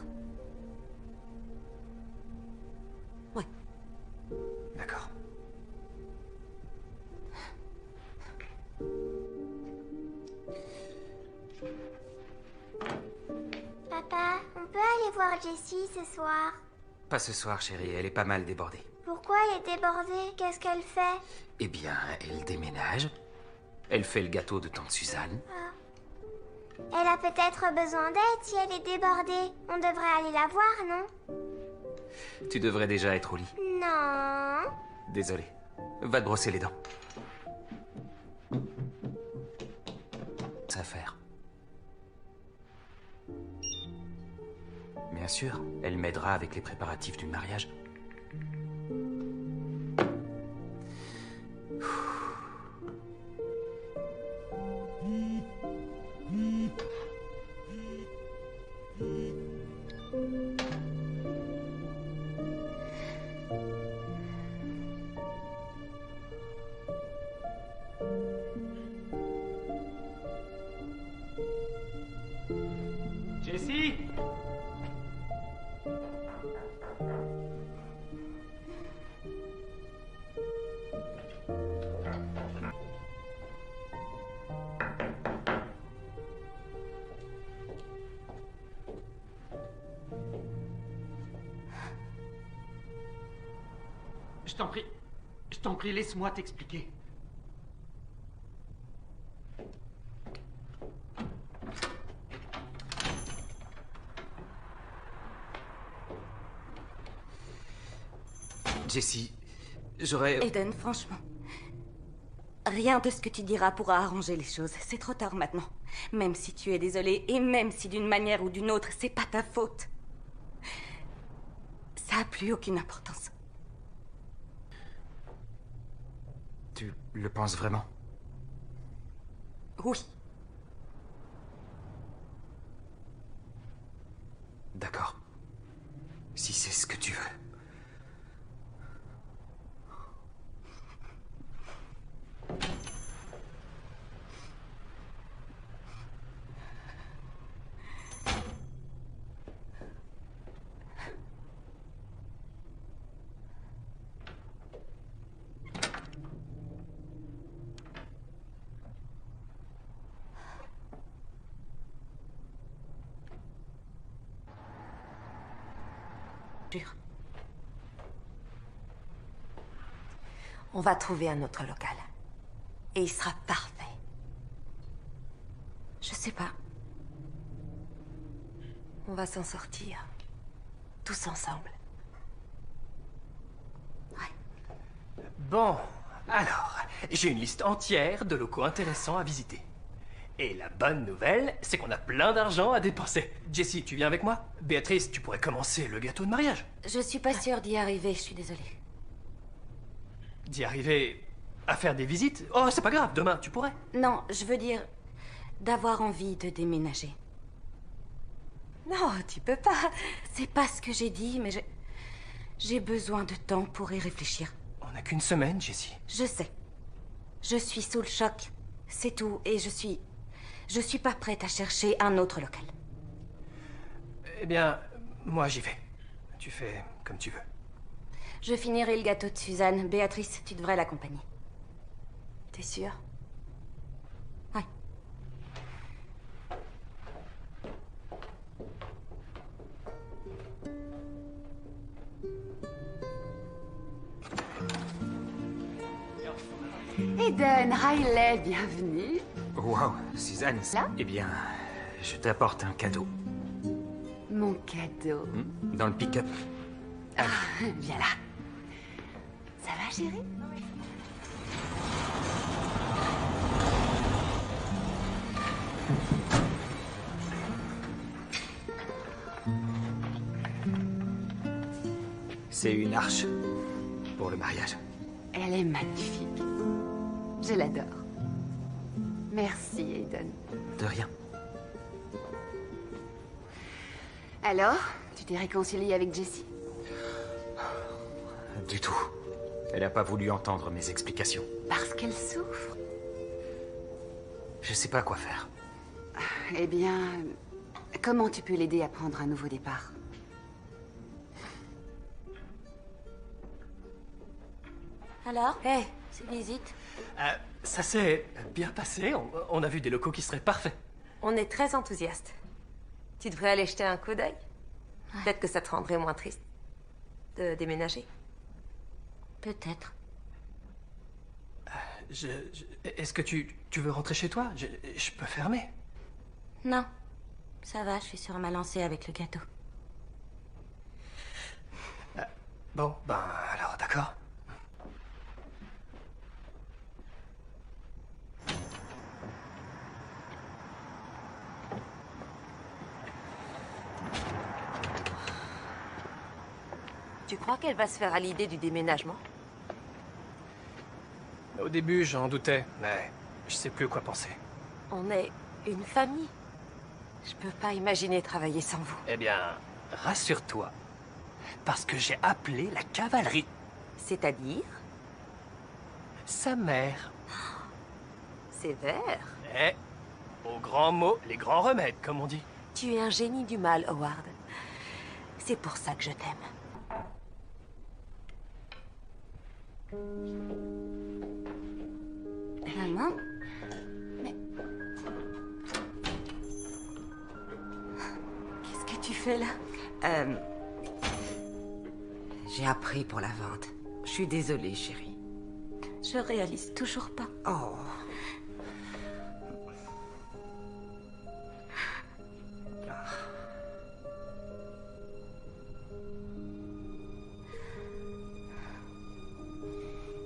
D'accord. Jessie ce soir? Pas ce soir, chérie, elle est pas mal débordée. Pourquoi elle est débordée? Qu'est-ce qu'elle fait? Eh bien, elle déménage. Elle fait le gâteau de tante Suzanne. Elle a peut-être besoin d'aide si elle est débordée. On devrait aller la voir, non? Tu devrais déjà être au lit. Non. Désolé. Va te brosser les dents. Ça à faire. Bien sûr, elle m'aidera avec les préparatifs du mariage. Jessie! Je t'en prie, laisse-moi t'expliquer. Jessie, j'aurais... Eden, franchement, rien de ce que tu diras pourra arranger les choses. C'est trop tard maintenant. Même si tu es désolée, et même si d'une manière ou d'une autre, c'est pas ta faute. Ça a plus aucune importance. Tu le penses vraiment? Oui. D'accord. Si c'est ce que tu veux. On va trouver un autre local. Et il sera parfait. Je sais pas. On va s'en sortir. Tous ensemble. Bon, alors, j'ai une liste entière de locaux intéressants à visiter. Et la bonne nouvelle, c'est qu'on a plein d'argent à dépenser. Jessie, tu viens avec moi? Béatrice, tu pourrais commencer le gâteau de mariage. Je suis pas sûre d'y arriver, je suis désolée. D'y arriver à faire des visites? Oh, c'est pas grave, demain, tu pourrais. Non, je veux dire d'avoir envie de déménager. Non, tu peux pas. C'est pas ce que j'ai dit, mais j'ai besoin de temps pour y réfléchir. On n'a qu'une semaine, Jessie. Je sais. Je suis sous le choc. C'est tout. Et je suis pas prête à chercher un autre local. Eh bien, moi j'y vais. Tu fais comme tu veux. Je finirai le gâteau de Suzanne. Béatrice, tu devrais l'accompagner. T'es sûre? Ouais. Eden, Riley, bienvenue. Wow, Suzanne. Là? Eh bien, je t'apporte un cadeau. Mon cadeau. Dans le pick-up. Viens là. Ça va, chérie? C'est une arche pour le mariage. Elle est magnifique. Je l'adore. Merci, Eden. De rien. Alors, tu t'es réconcilié avec Jessie? Du tout. Elle n'a pas voulu entendre mes explications. Parce qu'elle souffre? Je sais pas quoi faire. Eh bien, comment tu peux l'aider à prendre un nouveau départ? Alors, cette visite? Ça s'est bien passé. On a vu des locaux qui seraient parfaits. On est très enthousiastes. Tu devrais aller jeter un coup d'œil. Peut-être que ça te rendrait moins triste de déménager. Peut-être. Est-ce que tu veux rentrer chez toi? Je peux fermer. Non. Ça va, je suis sur ma lancée avec le gâteau. Bon, ben alors, d'accord. Tu crois qu'elle va se faire à l'idée du déménagement? Au début, j'en doutais, mais je sais plus quoi penser. On est une famille. Je peux pas imaginer travailler sans vous. Eh bien, rassure-toi. Parce que j'ai appelé la cavalerie. C'est-à-dire? Sa mère. Sévère. Eh, aux grands mots, les grands remèdes, comme on dit. Tu es un génie du mal, Howard. C'est pour ça que je t'aime. Maman? Mais... Qu'est-ce que tu fais là? J'ai appris pour la vente. Je suis désolée, chérie. Je réalise toujours pas. Oh.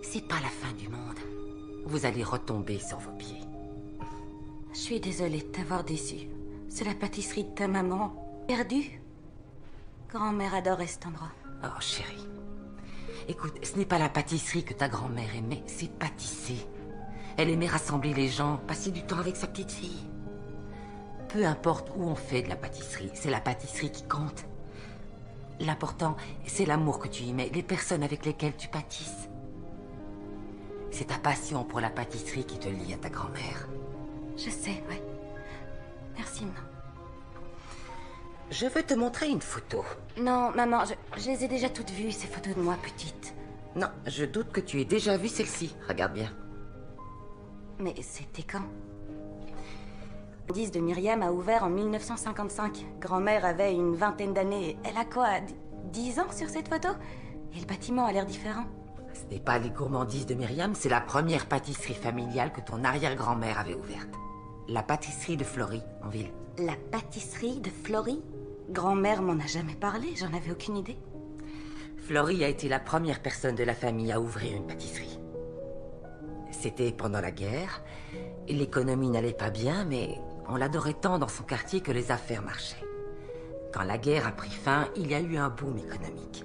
C'est pas la fin du monde. Vous allez retomber sur vos pieds. Je suis désolée de t'avoir déçu. C'est la pâtisserie de ta maman. Perdue. Grand-mère adorait cet endroit. Oh, chérie. Écoute, ce n'est pas la pâtisserie que ta grand-mère aimait, c'est pâtisser. Elle aimait rassembler les gens, passer du temps avec sa petite fille. Peu importe où on fait de la pâtisserie, c'est la pâtisserie qui compte. L'important, c'est l'amour que tu y mets, les personnes avec lesquelles tu pâtisses. C'est ta passion pour la pâtisserie qui te lie à ta grand-mère. Je sais, ouais. Merci, maman. Je veux te montrer une photo. Non, maman, je les ai déjà toutes vues, ces photos de moi petite. Non, je doute que tu aies déjà vu celle-ci. Regarde bien. Mais c'était quand? Le 10 de Myriam a ouvert en 1955. Grand-mère avait une vingtaine d'années. Elle a quoi, 10 ans sur cette photo? Et le bâtiment a l'air différent. Ce n'est pas les gourmandises de Myriam, c'est la première pâtisserie familiale que ton arrière-grand-mère avait ouverte. La pâtisserie de Flory, en ville. La pâtisserie de Flory? Grand-mère m'en a jamais parlé, j'en avais aucune idée. Flory a été la première personne de la famille à ouvrir une pâtisserie. C'était pendant la guerre. L'économie n'allait pas bien, mais on l'adorait tant dans son quartier que les affaires marchaient. Quand la guerre a pris fin, il y a eu un boom économique.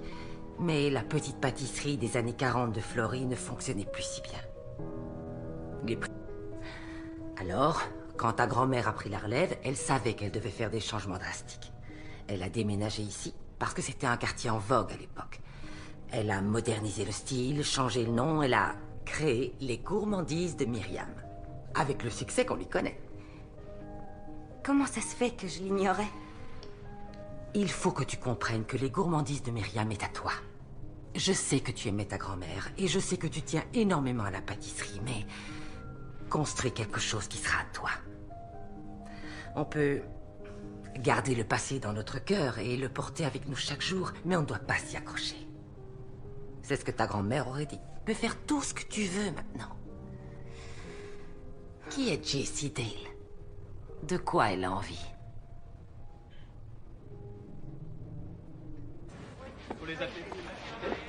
Mais la petite pâtisserie des années 40 de Flory ne fonctionnait plus si bien. Alors, quand ta grand-mère a pris la relève, elle savait qu'elle devait faire des changements drastiques. Elle a déménagé ici parce que c'était un quartier en vogue à l'époque. Elle a modernisé le style, changé le nom, elle a créé les gourmandises de Myriam. Avec le succès qu'on lui connaît. Comment ça se fait que je l'ignorais? Il faut que tu comprennes que les gourmandises de Myriam est à toi. Je sais que tu aimais ta grand-mère et je sais que tu tiens énormément à la pâtisserie, mais construis quelque chose qui sera à toi. On peut garder le passé dans notre cœur et le porter avec nous chaque jour, mais on ne doit pas s'y accrocher. C'est ce que ta grand-mère aurait dit. Tu peux faire tout ce que tu veux maintenant. Qui est Jessie Dale? De quoi elle a envie?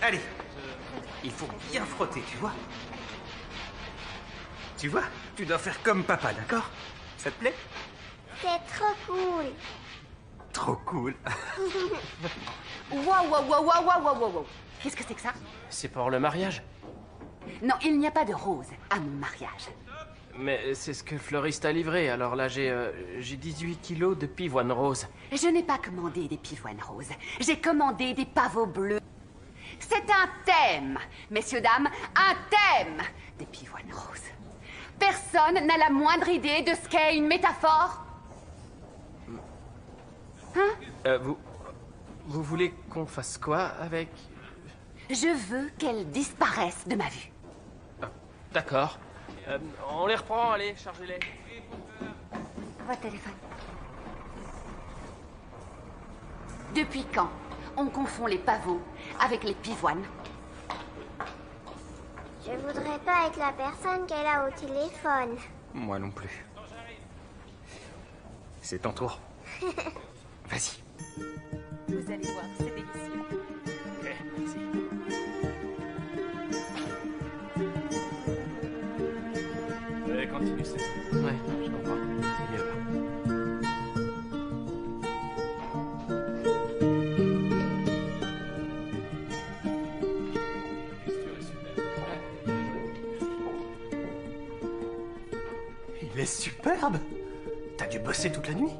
Allez, il faut bien frotter, tu vois? Tu vois? Tu dois faire comme papa, d'accord? Ça te plaît? C'est trop cool. Trop cool. Wow. Qu'est-ce que c'est que ça? C'est pour le mariage? Non, il n'y a pas de rose à mon mariage. Mais c'est ce que le fleuriste a livré, alors là j'ai 18 kilos de pivoine rose. Je n'ai pas commandé des pivoines roses. J'ai commandé des pavots bleus. C'est un thème, messieurs, dames, un thème des pivoines roses. Personne n'a la moindre idée de ce qu'est une métaphore? Hein? Vous voulez qu'on fasse quoi avec... Je veux qu'elle disparaisse de ma vue. Ah, d'accord. On les reprend, allez, chargez-les. Votre téléphone. Depuis quand on confond les pavots avec les pivoines? Je voudrais pas être la personne qu'elle a au téléphone. Moi non plus. C'est ton tour. Vas-y. Vous allez voir, c'est délicieux. Ok, merci. Ouais, continue, c'est... Ouais, je comprends. C'est mieux, là. Il est superbe! T'as dû bosser toute la nuit?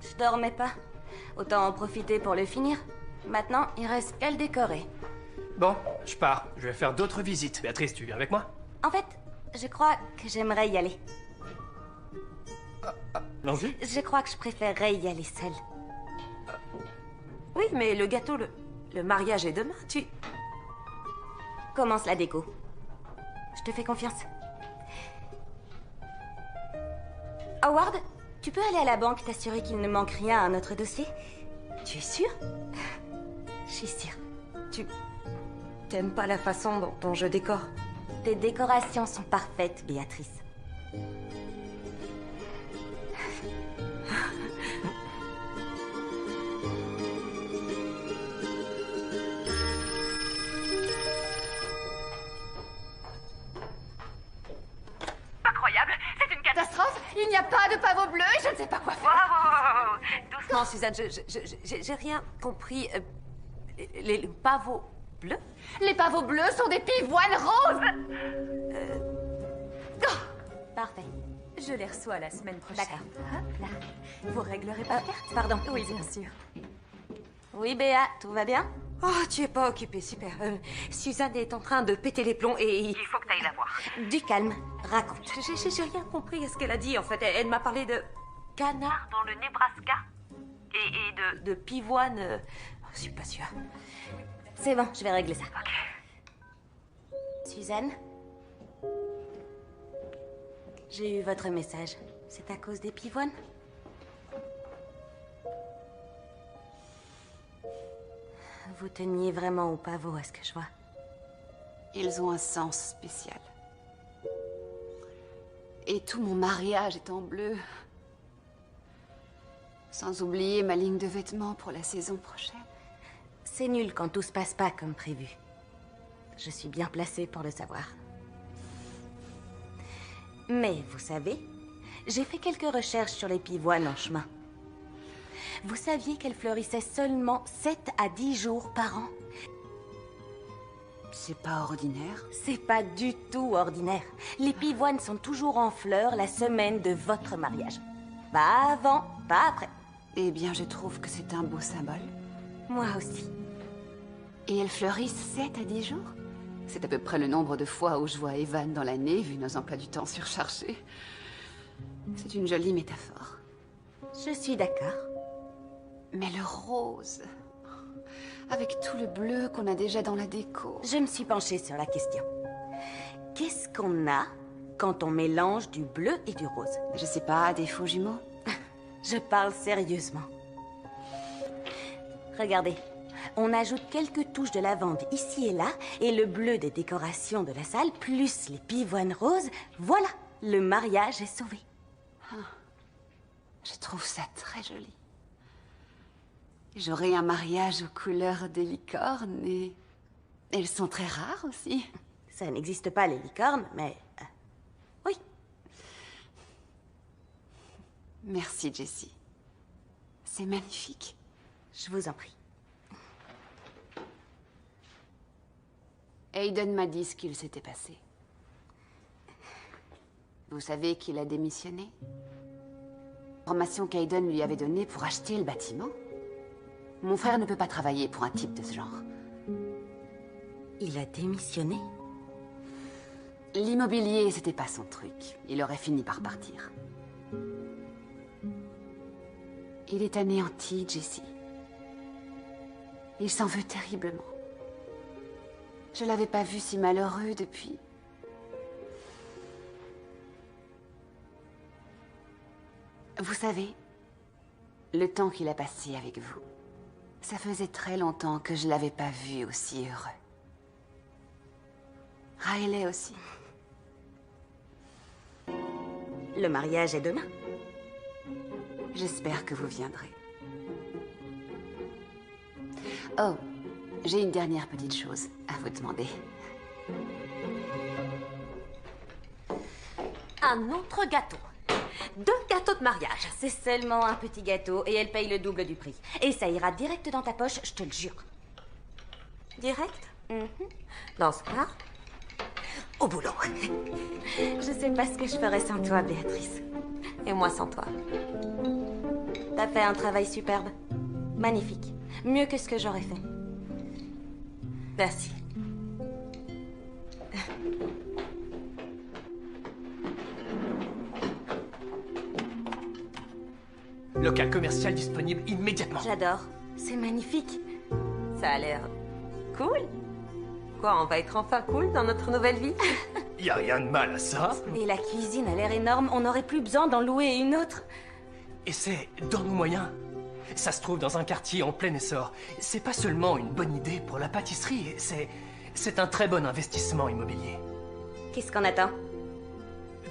Je dormais pas. Autant en profiter pour le finir. Maintenant, il reste qu'à le décorer. Bon, je pars. Je vais faire d'autres visites. Béatrice, tu viens avec moi? En fait, je crois que j'aimerais y aller. Allons-y. Je crois que je préférerais y aller seule. Oui, mais le gâteau, le mariage est demain, tu... Commence la déco. Je te fais confiance. Howard, tu peux aller à la banque t'assurer qu'il ne manque rien à notre dossier? Tu es sûr? Je suis sûre. Tu... T'aimes pas la façon dont je décore? Tes décorations sont parfaites, Béatrice. Incroyable, c'est une catastrophe. Il n'y a pas de pavot bleu et je ne sais pas quoi faire. Doucement, Suzanne, j'ai rien compris. Les pavots bleus? Les pavots bleus sont des pivoines roses. Parfait. Je les reçois la semaine prochaine. D'accord. Hop là. Vous réglerez par carte? Pardon. Oui, bien sûr. Oui, Béa, tout va bien? Oh, tu es pas occupée, super. Suzanne est en train de péter les plombs et... Il faut que t'ailles la voir. Du calme, raconte. J'ai rien compris à ce qu'elle a dit, en fait. Elle m'a parlé de canard dans le Nebraska et de pivoine. Je suis pas sûre. C'est bon, je vais régler ça. Suzanne? J'ai eu votre message. C'est à cause des pivoines? Vous teniez vraiment au pavot, à ce que je vois. Ils ont un sens spécial. Et tout mon mariage est en bleu. Sans oublier ma ligne de vêtements pour la saison prochaine. C'est nul quand tout se passe pas comme prévu. Je suis bien placée pour le savoir. Mais vous savez, j'ai fait quelques recherches sur les pivoines en chemin. Vous saviez qu'elles fleurissaient seulement 7 à 10 jours par an? C'est pas ordinaire. C'est pas du tout ordinaire. Les pivoines sont toujours en fleurs la semaine de votre mariage. Pas avant, pas après. Eh bien, je trouve que c'est un beau symbole. Moi aussi. Et elles fleurissent 7 à 10 jours? C'est à peu près le nombre de fois où je vois Evan dans l'année, vu nos emplois du temps surchargés. C'est une jolie métaphore. Je suis d'accord. Mais le rose, avec tout le bleu qu'on a déjà dans la déco. Je me suis penchée sur la question. Qu'est-ce qu'on a quand on mélange du bleu et du rose? Je sais pas, des faux jumeaux? Je parle sérieusement. Regardez, on ajoute quelques touches de lavande ici et là, et le bleu des décorations de la salle, plus les pivoines roses, voilà, le mariage est sauvé. Je trouve ça très joli. J'aurai un mariage aux couleurs des licornes et... Elles sont très rares aussi. Ça n'existe pas, les licornes, mais... oui. Merci, Jessie. C'est magnifique. Je vous en prie. Hayden m'a dit ce qu'il s'était passé. Vous savez qu'il a démissionné? L'information qu'Hayden lui avait donnée pour acheter le bâtiment. Mon frère ne peut pas travailler pour un type de ce genre. Il a démissionné? L'immobilier, c'était pas son truc. Il aurait fini par partir. Il est anéanti, Jessie. Il s'en veut terriblement. Je l'avais pas vu si malheureux depuis... Vous savez, le temps qu'il a passé avec vous, Ça faisait très longtemps que je l'avais pas vu aussi heureux. Riley aussi. Le mariage est demain. J'espère que vous viendrez. Oh, j'ai une dernière petite chose à vous demander. Un autre gâteau. 2 gâteaux de mariage. C'est seulement un petit gâteau et elle paye le double du prix. Et ça ira direct dans ta poche, je te le jure. Direct? Dans ce cas, au boulot. Je sais pas ce que je ferais sans toi, Béatrice. Et moi sans toi. T'as fait un travail superbe. Magnifique. Mieux que ce que j'aurais fait. Merci. Local commercial disponible immédiatement. J'adore. C'est magnifique. Ça a l'air cool. Quoi, on va être enfin cool dans notre nouvelle vie? Y a rien de mal à ça. Et la cuisine a l'air énorme. On n'aurait plus besoin d'en louer une autre. Et c'est dans nos moyens. Ça se trouve dans un quartier en plein essor. C'est pas seulement une bonne idée pour la pâtisserie, c'est un très bon investissement immobilier. Qu'est-ce qu'on attend?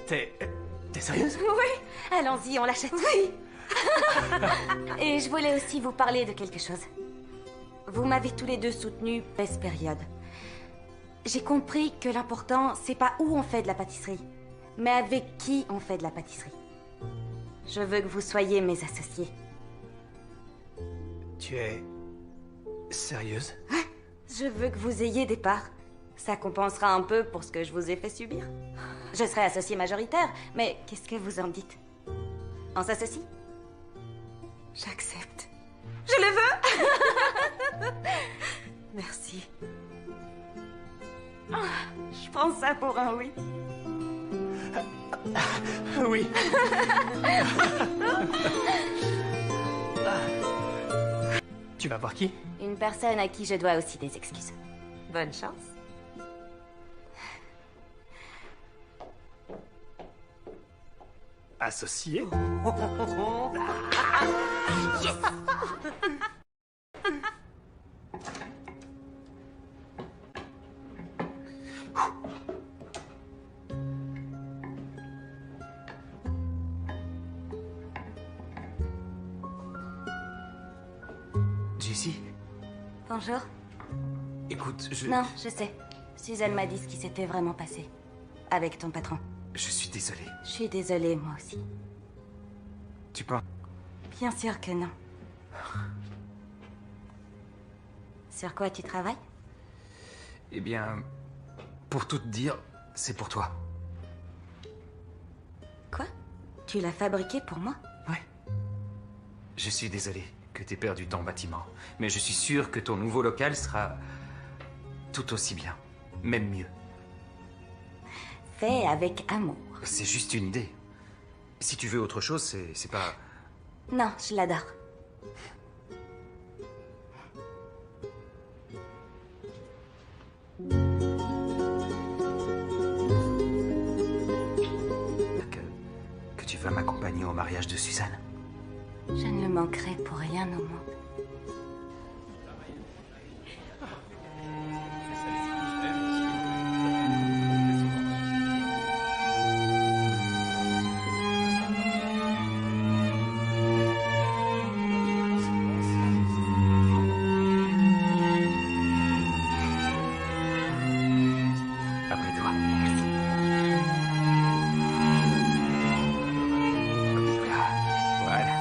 T'es sérieuse? Oui. Allons-y, on l'achète. Oui. Et je voulais aussi vous parler de quelque chose. Vous m'avez tous les deux soutenus cette période. J'ai compris que l'important, c'est pas où on fait de la pâtisserie, mais avec qui on fait de la pâtisserie. Je veux que vous soyez mes associés. Tu es sérieuse? Je veux que vous ayez des parts. Ça compensera un peu pour ce que je vous ai fait subir. Je serai associée majoritaire, mais qu'est-ce que vous en dites? On s'associe? J'accepte. Je le veux. Merci. Je prends ça pour un oui. Oui. Tu vas voir qui? Une personne à qui je dois aussi des excuses. Bonne chance. Associé? Jessie, Bonjour. écoute, Non, je sais. Suzanne m'a dit ce qui s'était vraiment passé. Avec ton patron. je suis désolé. Je suis désolée, moi aussi. Tu penses... Bien sûr que non. Sur quoi tu travailles? Eh bien, pour tout te dire, c'est pour toi. Quoi? Tu l'as fabriqué pour moi? Ouais. Je suis désolé que t'aies perdu ton bâtiment, mais je suis sûr que ton nouveau local sera tout aussi bien, même mieux. Fait avec amour. C'est juste une idée. Si tu veux autre chose, c'est pas... Non, je l'adore. Que tu vas m'accompagner au mariage de Suzanne. Je ne le manquerai pour rien au monde. Après toi. Voilà.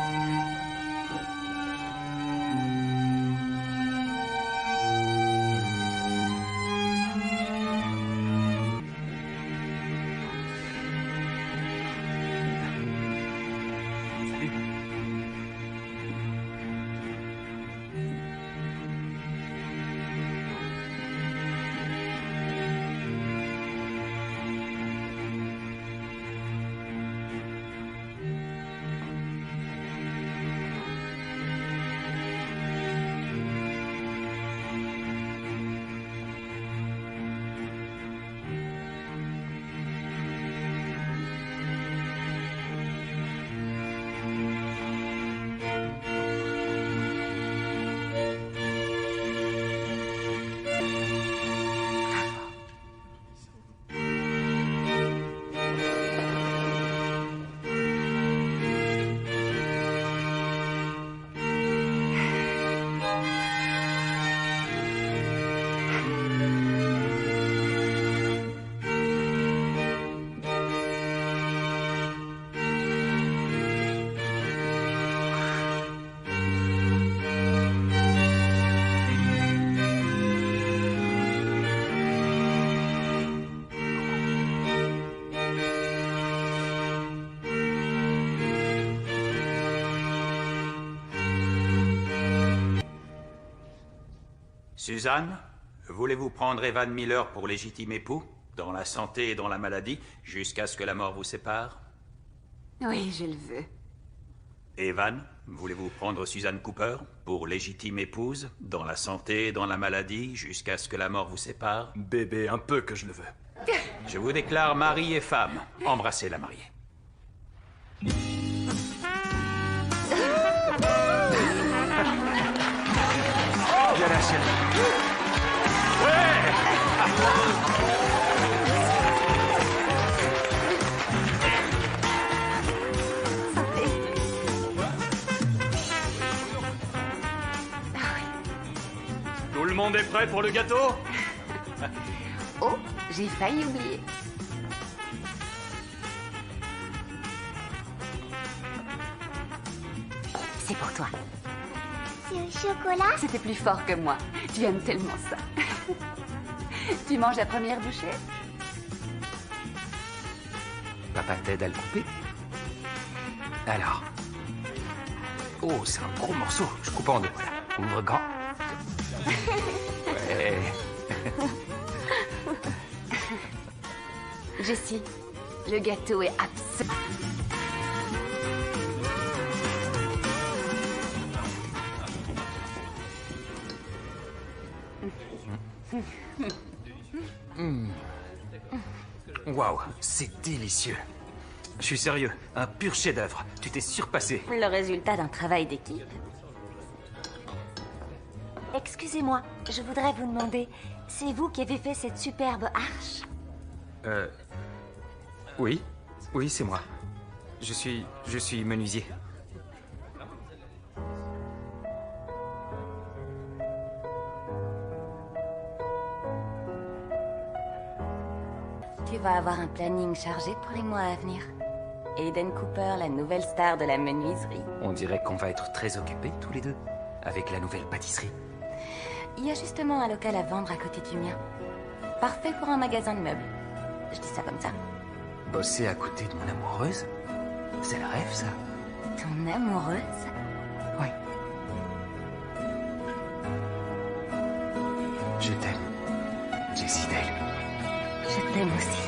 Suzanne, voulez-vous prendre Evan Miller pour légitime époux, dans la santé et dans la maladie, jusqu'à ce que la mort vous sépare? Oui, je le veux. Evan, voulez-vous prendre Suzanne Cooper pour légitime épouse, dans la santé et dans la maladie, jusqu'à ce que la mort vous sépare? Bébé, un peu que je le veux. Je vous déclare mari et femme. Embrassez la mariée. Viens là, chérie. Tout le monde est prêt pour le gâteau? Oh, j'ai failli oublier. C'est pour toi. C'est au chocolat? C'était plus fort que moi. Tu aimes tellement ça. Tu manges la première bouchée? Papa t'aide à le couper? Alors. Oh, c'est un gros morceau. Je coupe en deux, voilà. Ouvre grand. Ouais. Jessie, le gâteau est absolu. Waouh, c'est délicieux. Je suis sérieux, un pur chef-d'œuvre. Tu t'es surpassé. Le résultat d'un travail d'équipe. Excusez-moi, je voudrais vous demander, c'est vous qui avez fait cette superbe arche? Oui, oui, c'est moi. Je suis menuisier. Tu vas avoir un planning chargé pour les mois à venir. Aiden Cooper, la nouvelle star de la menuiserie. On dirait qu'on va être très occupés tous les deux, avec la nouvelle pâtisserie. Il y a justement un local à vendre à côté du mien. Parfait pour un magasin de meubles. Je dis ça comme ça. Bosser à côté de mon amoureuse? C'est le rêve, ça. Ton amoureuse? Oui. Je t'aime, Jessie Dale. Je t'aime aussi.